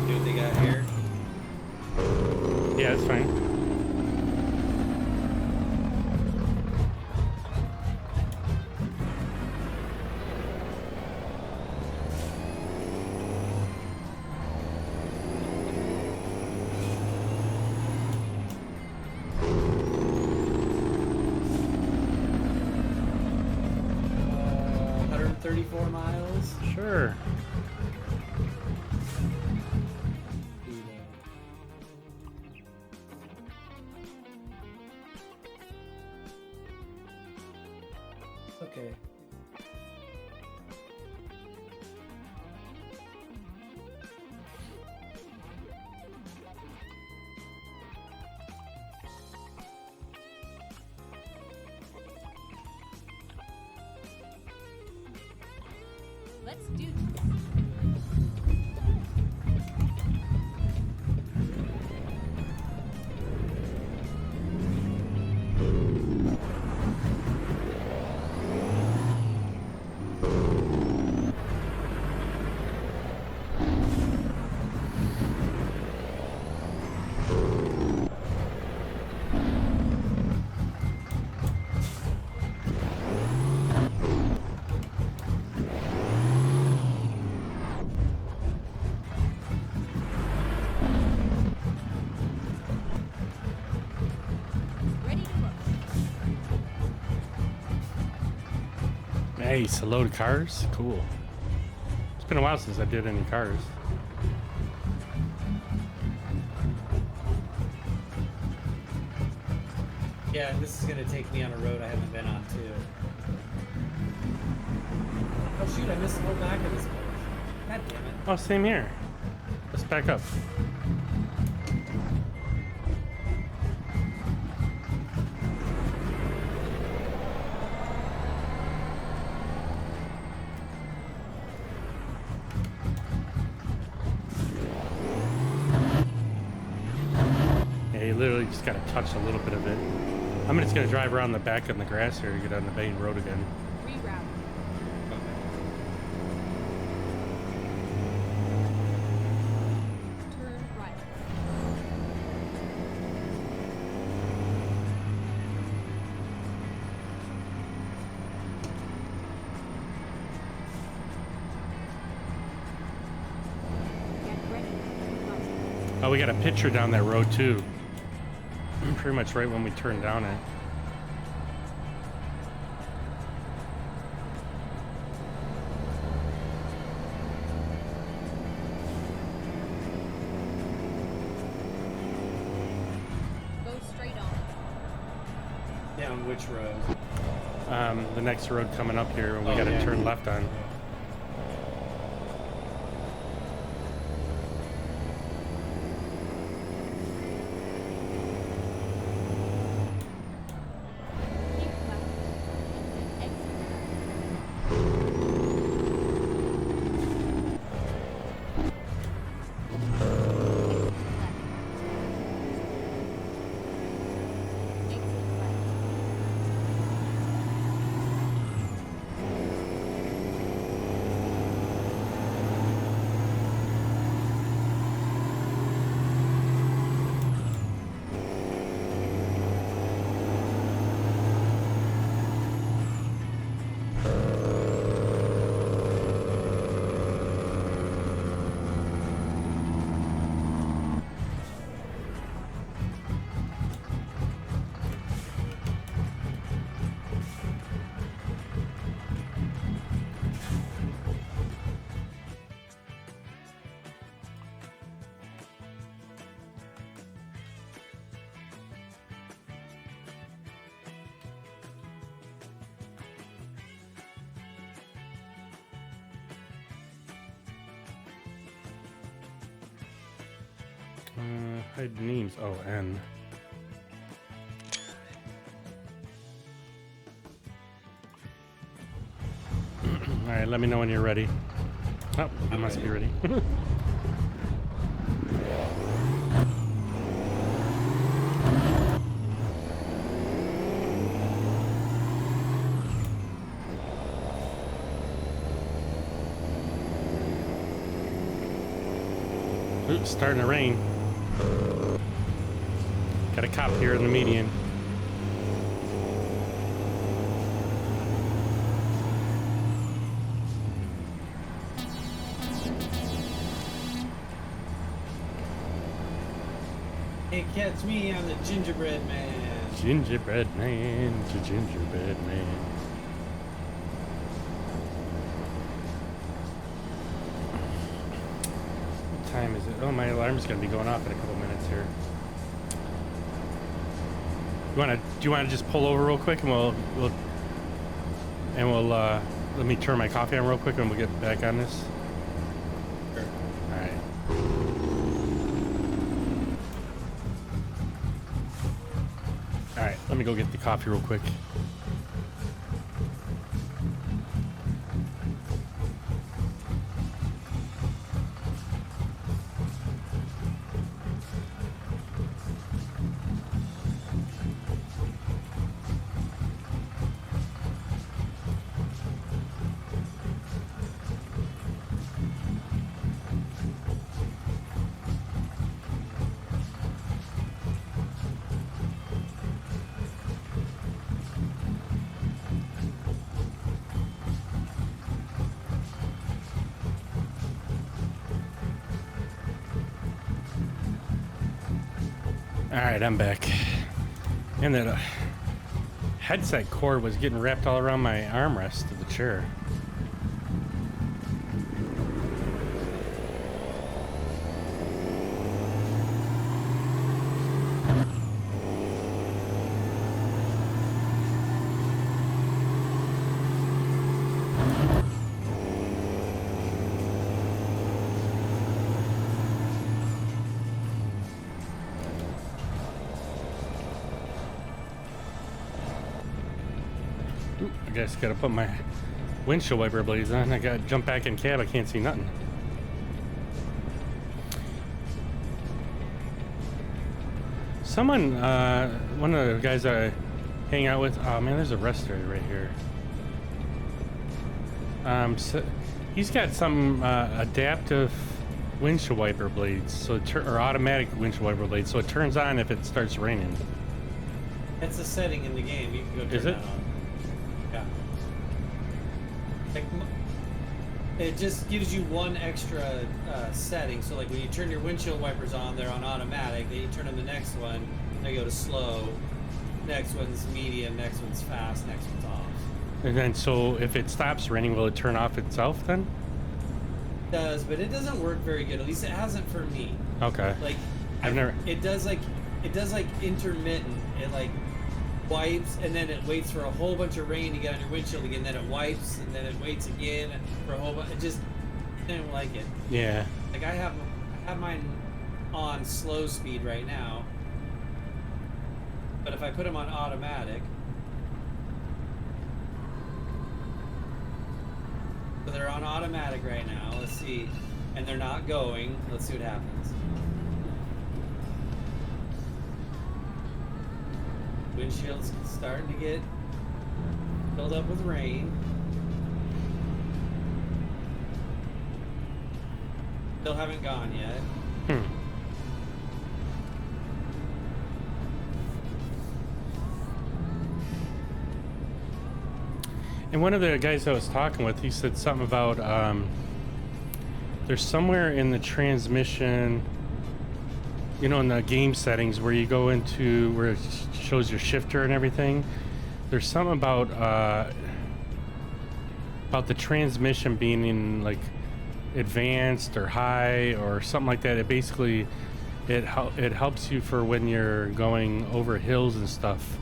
See what they got here? Yeah, that's fine. Uh, 134 miles. Sure. Okay. Let's do this. Ready to look. Nice, a load of cars? Cool. It's been a while since I did any cars. Yeah, and this is gonna take me on a road I haven't been on too. Oh shoot, I missed the whole back of this place. God damn it. Oh, same here. Let's back up. Yeah, you literally just gotta touch a little bit of it. I'm just gonna drive around the back in the grass here to get on the main road again. Reroute. Turn right. Get ready. Oh, we got a picture down that road too. Pretty much right when we turn down it. Go straight. on which road? The next road coming up here, we Oh, gotta yeah. turn left on. Keep left. And then exit left. Exit left. Exit left. Hide names. Oh, N. All right, let me know when you're ready. Oh, you I'm must be ready. ready. Oops, starting to rain. Got a cop here in the median. Hey, catch me on the gingerbread man. Gingerbread man, gingerbread man. What time is it? Oh, my alarm's gonna be going off in a couple minutes here. Do you wanna just pull over real quick and we'll let me turn my coffee on real quick and we'll get back on this. Sure. All right. All right, let me go get the coffee real quick. All right, I'm back. And that headset cord was getting wrapped all around my armrest of the chair. Ooh, I guess gotta put my windshield wiper blades on. I gotta jump back in cab. I can't see nothing. Someone, one of the guys I hang out with. Oh man, there's a rest area right here. So he's got some adaptive windshield wiper blades, so or automatic windshield wiper blades, so it turns on if it starts raining. That's a setting in the game. You can go turn Is it? that on. Yeah. Like, it just gives you one extra setting. So like when you turn your windshield wipers on, they're on automatic. Then you turn on the next one, they go to slow. Next one's medium. Next one's fast. Next one's off. And then, so if it stops raining, will it turn off itself then? It does, but it doesn't work very good. At least it hasn't for me. Okay. Like I've never. it does like intermittent. It like wipes, and then it waits for a whole bunch of rain to get on your windshield again. Then it wipes, and then it waits again for a whole bunch. It just I didn't like it. Yeah. Like I have mine on slow speed right now, but if I put them on automatic, so they're on automatic right now. Let's see, and they're not going. Let's see what happens. Windshield's starting to get filled up with rain. Still haven't gone yet. And one of the guys I was talking with, he said something about there's somewhere in the transmission, you know, in the game settings where you go into where it shows your shifter and everything. There's something about the transmission being in like advanced or high or something like that. It basically it helps you for when you're going over hills and stuff.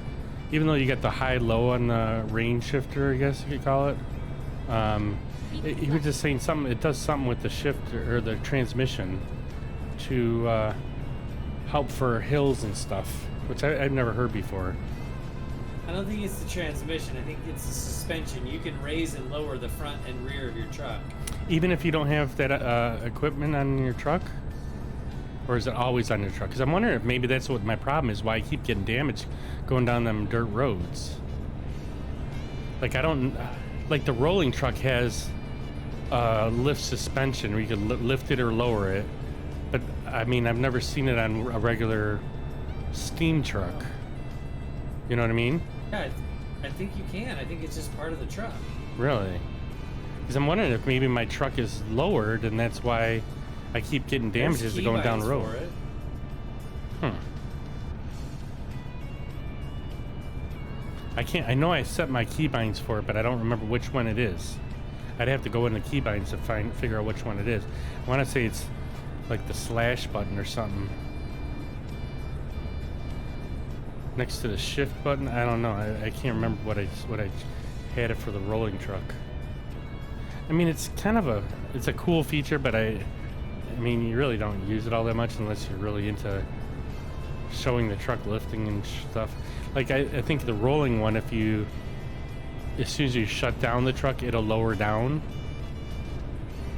Even though you get the high-low on the range shifter, I guess if you call it. He was just saying something. It does something with the shifter or the transmission to help for hills and stuff, which I've never heard before. I don't think it's the transmission. I think it's the suspension. You can raise and lower the front and rear of your truck. Even if you don't have that equipment on your truck? Or is it always on your truck? Because I'm wondering if maybe that's what my problem is, why I keep getting damaged going down them dirt roads. Like, I don't... Like, the rolling truck has lift suspension where you can lift it or lower it. But, I mean, I've never seen it on a regular steam truck. You know what I mean? Yeah, I think you can. I think it's just part of the truck. Really? Because I'm wondering if maybe my truck is lowered and that's why I keep getting damages There's going down the keybinds road. for it. I know I set my keybinds for it, but I don't remember which one it is. I'd have to go into keybinds to figure out which one it is. I want to say it's like the slash button or something. Next to the shift button? I don't know. I can't remember what I had it for the rolling truck. I mean, it's kind of it's a cool feature, but I mean, you really don't use it all that much unless you're really into showing the truck lifting and stuff. Like, I think the rolling one, as soon as you shut down the truck, it'll lower down.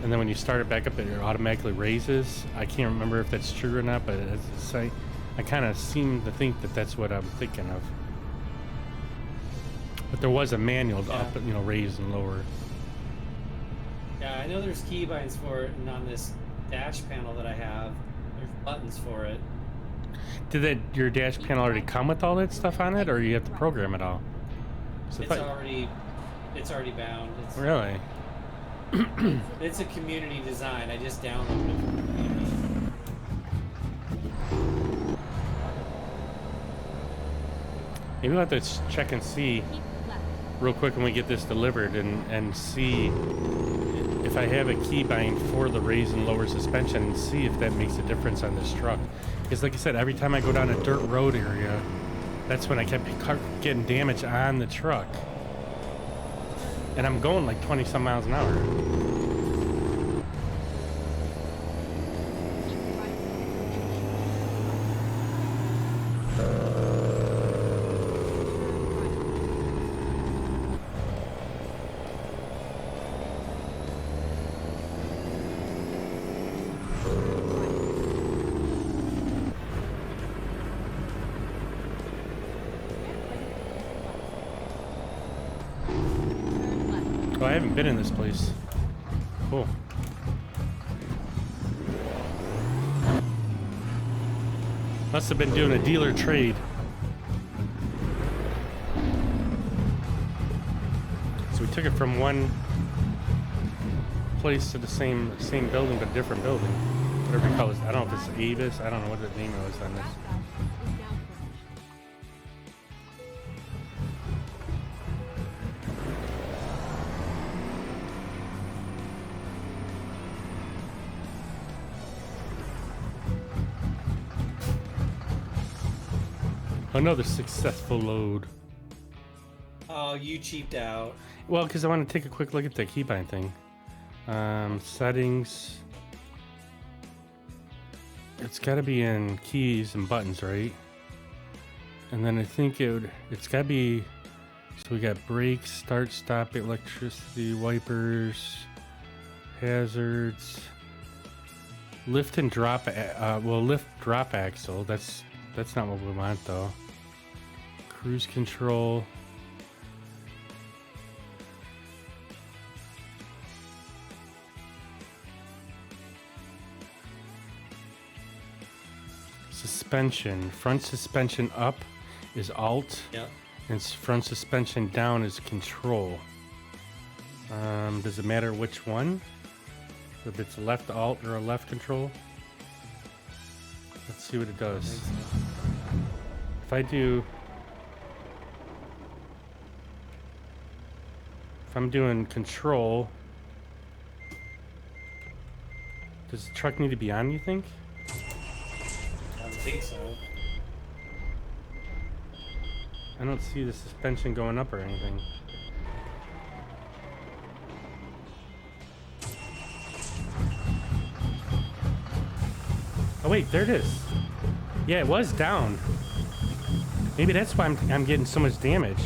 And then when you start it back up, it automatically raises. I can't remember if that's true or not, but I kind of seem to think that that's what I'm thinking of. But there was a manual up, raise and lower. Yeah, I know there's keybinds for it, and on this dash panel that I have, there's buttons for it. Did your dash panel already come with all that stuff on it, or you have to program it all? It's already bound. Really? It's a community design. I just downloaded it from the community. Maybe we'll have to check and see real quick when we get this delivered and see if I have a keybind for the raise and lower suspension and see if that makes a difference on this truck. Because like I said, every time I go down a dirt road area, that's when I kept getting damage on the truck. And I'm going like 20 some miles an hour. Oh, I haven't been in this place. Cool. Must have been doing a dealer trade. So we took it from one place to the same building, but different building. Whatever you call it. I don't know if it's Avis. I don't know what the name was on this. Another successful load. Oh, you cheaped out. Well, because I want to take a quick look at the keybind thing. Settings. It's got to be in keys and buttons, right? And then I think it's got to be. So we got brakes, start, stop, electricity, wipers, hazards, lift and drop. Well, lift, drop axle. That's not what we want though. Cruise control. Suspension. Front suspension up is Alt. Yep. And front suspension down is Control. Does it matter which one? If it's left Alt or a left Control? Let's see what it does. If I'm doing Control, does the truck need to be on, you think? I don't think so. I don't see the suspension going up or anything. Oh wait, there it is. Yeah, it was down. Maybe that's why I'm getting so much damage.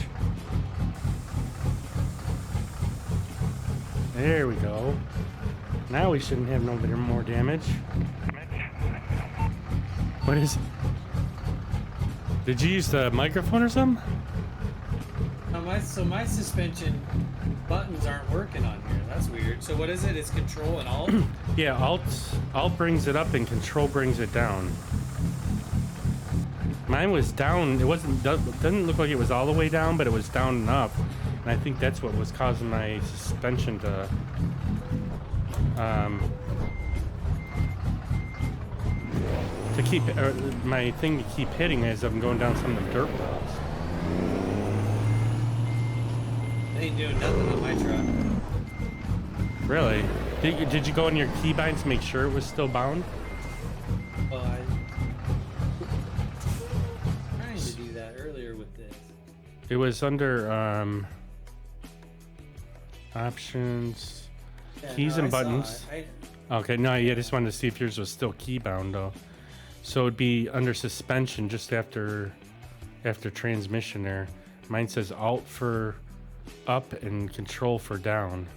There we go. Now we shouldn't have no more damage. What is it? Did you use the microphone or something? So my suspension buttons aren't working on here. That's weird. So what is it? It's Control and Alt? Yeah, Alt brings it up and Control brings it down. Mine was down. It doesn't look like it was all the way down, but it was down enough. And I think that's what was causing my suspension to keep, or my thing to keep hitting as I'm going down some of the dirt roads. They ain't doing nothing on my truck. Really? Did you go in your keybinds to make sure it was still bound? Well, I trying to do that earlier with this. It was under options, Yeah, keys no, and I saw buttons. it. Okay, no, yeah, I just wanted to see if yours was still key bound though. So it'd be under suspension just after transmission there. Mine says Alt for up and Control for down.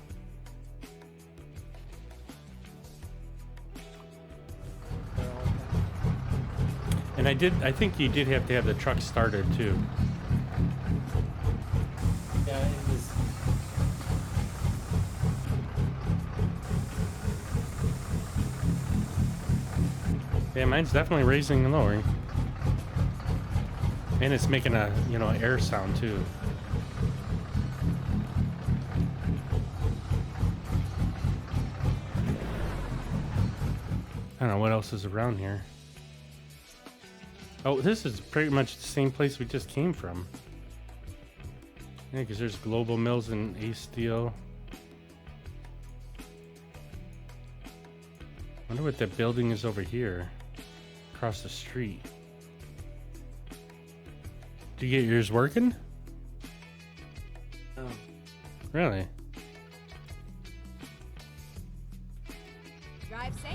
And I think you did have to have the truck started too. Yeah, it was. Yeah, mine's definitely raising and lowering. And it's making a, air sound too. I don't know what else is around here. Oh, this is pretty much the same place we just came from. Yeah, because there's Global Mills and Ace Steel. Wonder what that building is over here. Across the street. Do you get yours working? Oh. Really? Drive safe.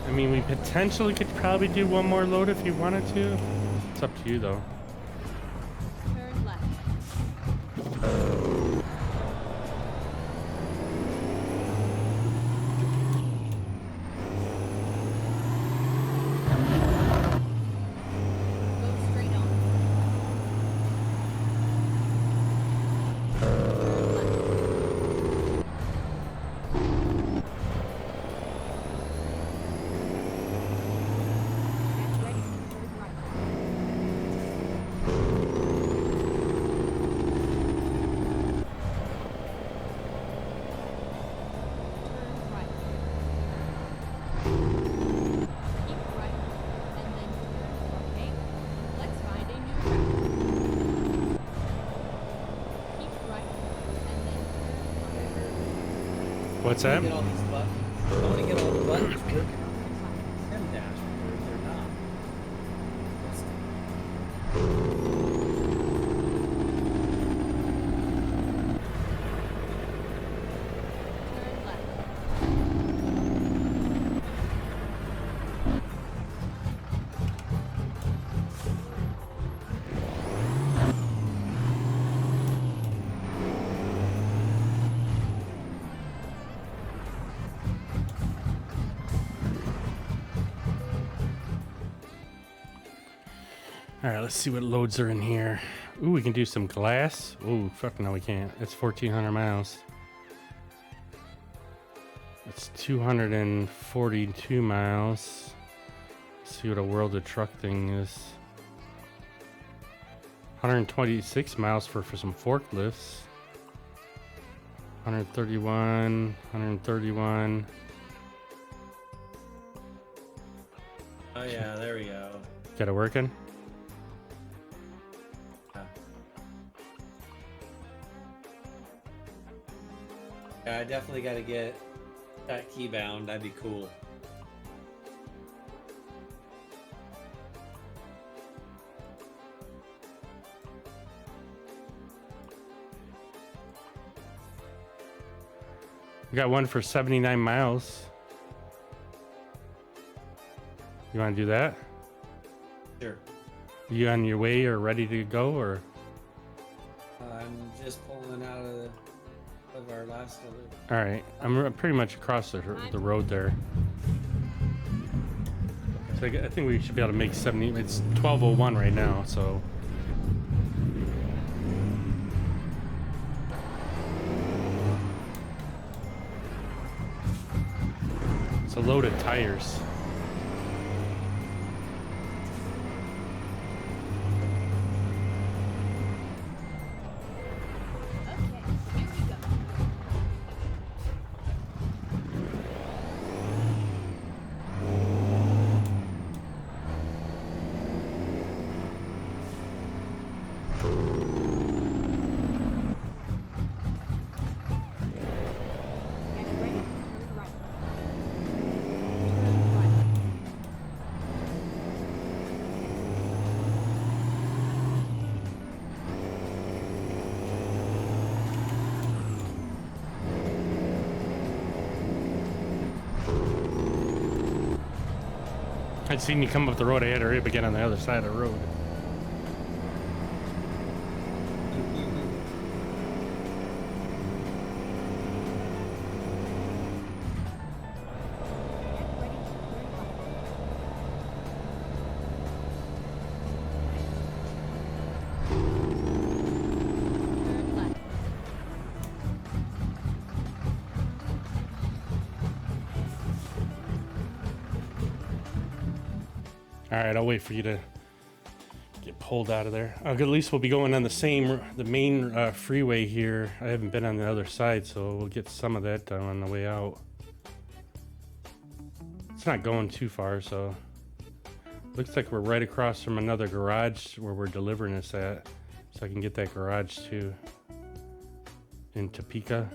I mean, we potentially could probably do one more load if you wanted to. It's up to you though. Turn left. Go straight on. Get ready to turn right. Turn right. Keep right, and then turn. Okay, let's find a new route. Keep What's I that? want to get all these buttons. I want to get all the buttons working on the sim dashboard. If they're not. Turn left. All right, let's see what loads are in here. Ooh, we can do some glass. Ooh, fuck no, we can't. It's 1,400 miles. It's 242 miles. Let's see what a World of Truck thing is. 126 miles for some forklifts. 131, 131. Oh yeah, there we go. Got it working? Yeah, I definitely got to get that key bound. That'd be cool. We got one for 79 miles. You want to do that? Sure. You on your way or ready to go, or? I'm just pulling out of our last delivery. All right, I'm pretty much across the road there. So I think we should be able to make 70. It's 12:01 right now, so. It's a load of tires. Okay, here we go. Get ready. Turn right. Turn right. I'd seen you come up the road. I had to hurry up again on the other side of the road. Get ready to turn left. Turn left. All right, I'll wait for you to get pulled out of there. At least we'll be going on the main freeway here. I haven't been on the other side, so we'll get some of that done on the way out. It's not going too far, so looks like we're right across from another garage where we're delivering this at, so I can get that garage too in Topeka.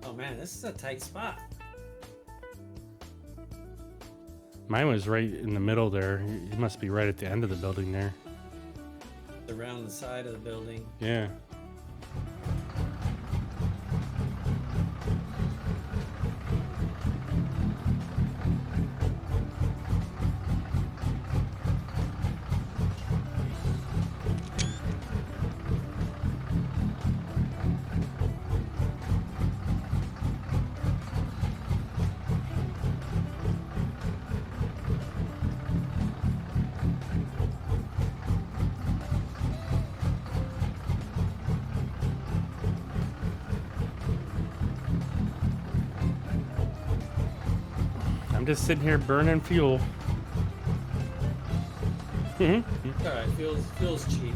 Oh man, this is a tight spot. Mine was right in the middle there. You must be right at the end of the building there. Around the side of the building. Yeah. I'm just sitting here burning fuel. All right, feels cheap.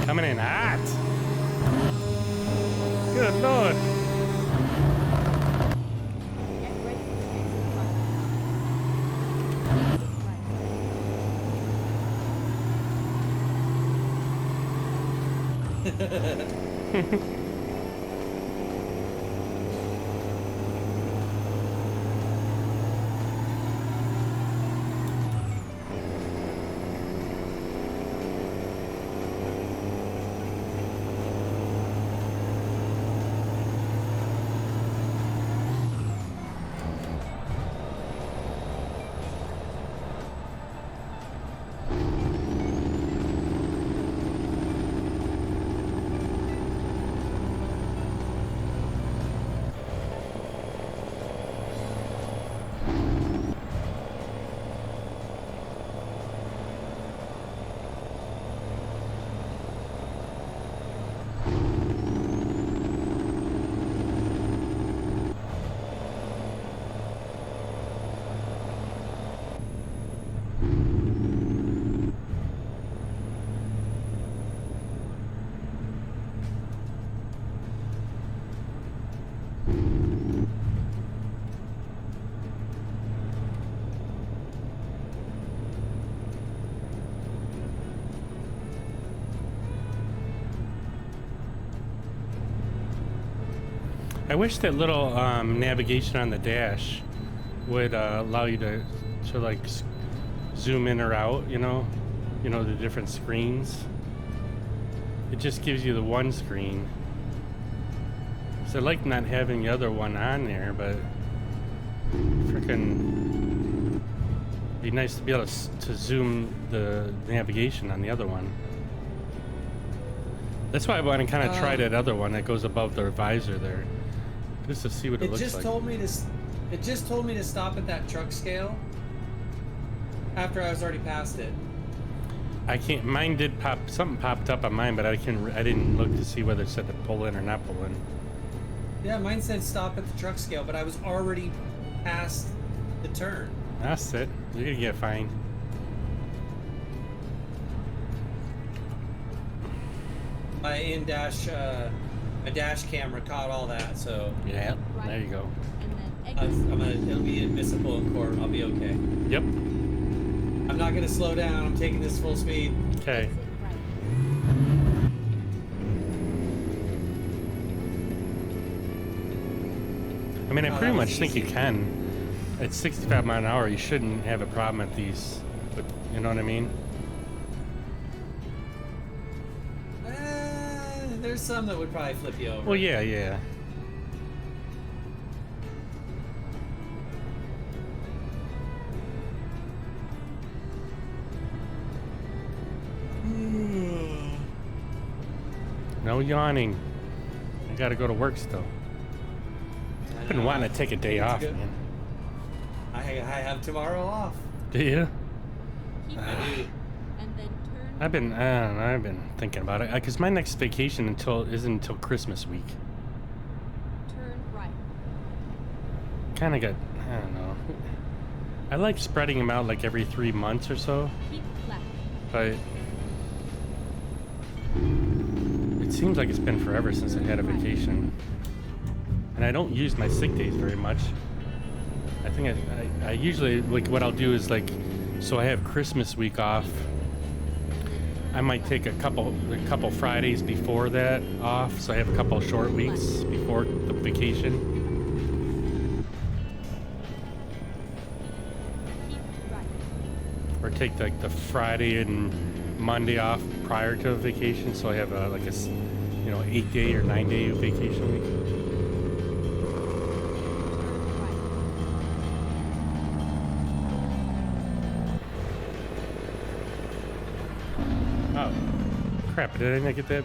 Coming in hot. Good Lord. I wish that little navigation on the dash would allow you to like zoom in or out. You know, the different screens. It just gives you the one screen. So I like not having the other one on there, but freaking be nice to be able to zoom the navigation on the other one. That's why I want to kind of try that other one that goes above the visor there, just to see what it looks like. It just told me to stop at that truck scale after I was already past it. I can't. Mine did pop. Something popped up on mine, but I didn't look to see whether it said to pull in or not pull in. Yeah, mine said stop at the truck scale, but I was already past the turn. That's it. You're gonna get fine. My my dash camera caught all that, so Yeah. There you go. And then exit. it'll be admissible in court. I'll be okay. Yep. I'm not gonna slow down. I'm taking this full speed. Okay. Exit right. I mean, I Oh, pretty that much was think you easy. can. At 65 miles an hour, you shouldn't have a problem at these. But you know what I mean? There's some that would probably flip you over. Well, yeah, yeah. No yawning. I gotta go to work still. I've been wanting to take a day off, good. man. I have tomorrow off. Do you? Keep I right. do. And then turn. I don't know, I've been thinking about it. Because my next vacation isn't until Christmas week. Turn right. Kind of got, I don't know. I like spreading them out like every 3 months or so. Keep left. But it seems like it's been forever since I had a vacation. And I don't use my sick days very much. I think I usually, like, what I'll do is, like, so I have Christmas week off. I might take a couple Fridays before that off, so I have a couple short weeks before the vacation. Keep right. Or take, like, the Friday and Monday off prior to a vacation, so I have like a 8-day or 9-day vacation week. Oh, crap! Did I not get that?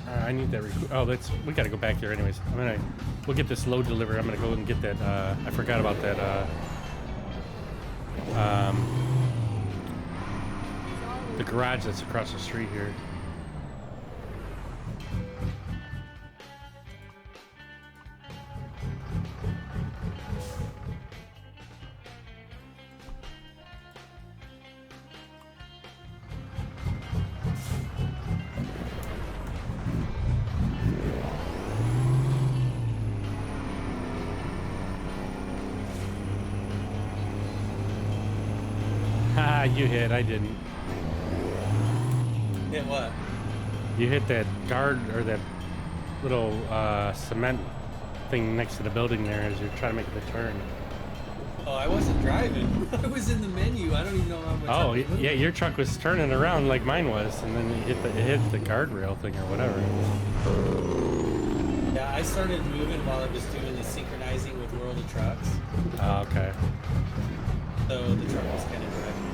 I need that. We gotta go back there anyways. We'll get this load delivered. I'm gonna go and get that. I forgot about that. The garage that's across the street here. You hit, I didn't. Hit what? You hit that guard or that little cement thing next to the building there as you're trying to make the turn. Oh, I wasn't driving. I was in the menu. I don't even know how much. Oh, yeah, your truck was turning around like mine was, and then it hit the guardrail thing or whatever. Yeah, I started moving while I was doing the synchronizing with World of Trucks. Oh, okay. So the truck was kind of driving.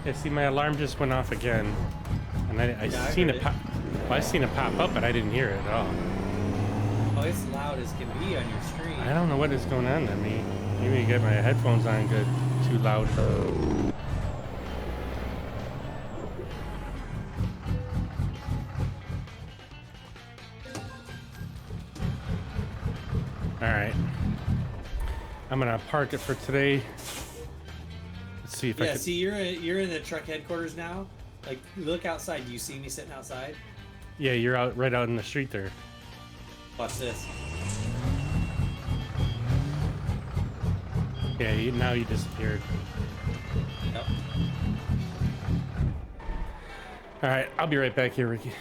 Yeah, see, my alarm just went off again, and I seen heard it pop. Well, I seen it pop up, but I didn't hear it at all. Oh, it's loud as can be on your screen. I don't know what is going on to me. Maybe I get my headphones on good, too loud. All right, I'm gonna park it for today. Let's see if I Yeah, can. see, you're in the truck headquarters now. Like, look outside. Do you see me sitting outside? Yeah, you're right out in the street there. Watch this. Yeah, now you disappeared. Yep. All right, I'll be right back here, Ricky.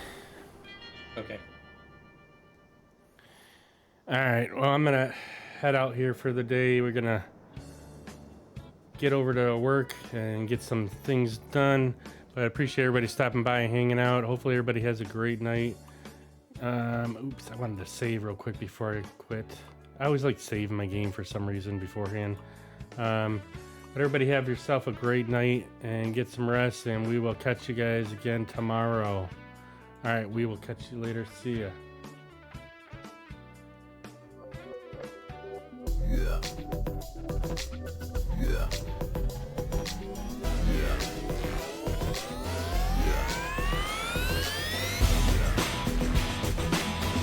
Okay. All right, well, I'm gonna head out here for the day. We're gonna get over to work and get some things done. But I appreciate everybody stopping by and hanging out. Hopefully everybody has a great night. Oops, I wanted to save real quick before I quit. I always like saving my game for some reason beforehand. But everybody have yourself a great night and get some rest, and we will catch you guys again tomorrow. All right, we will catch you later. See ya.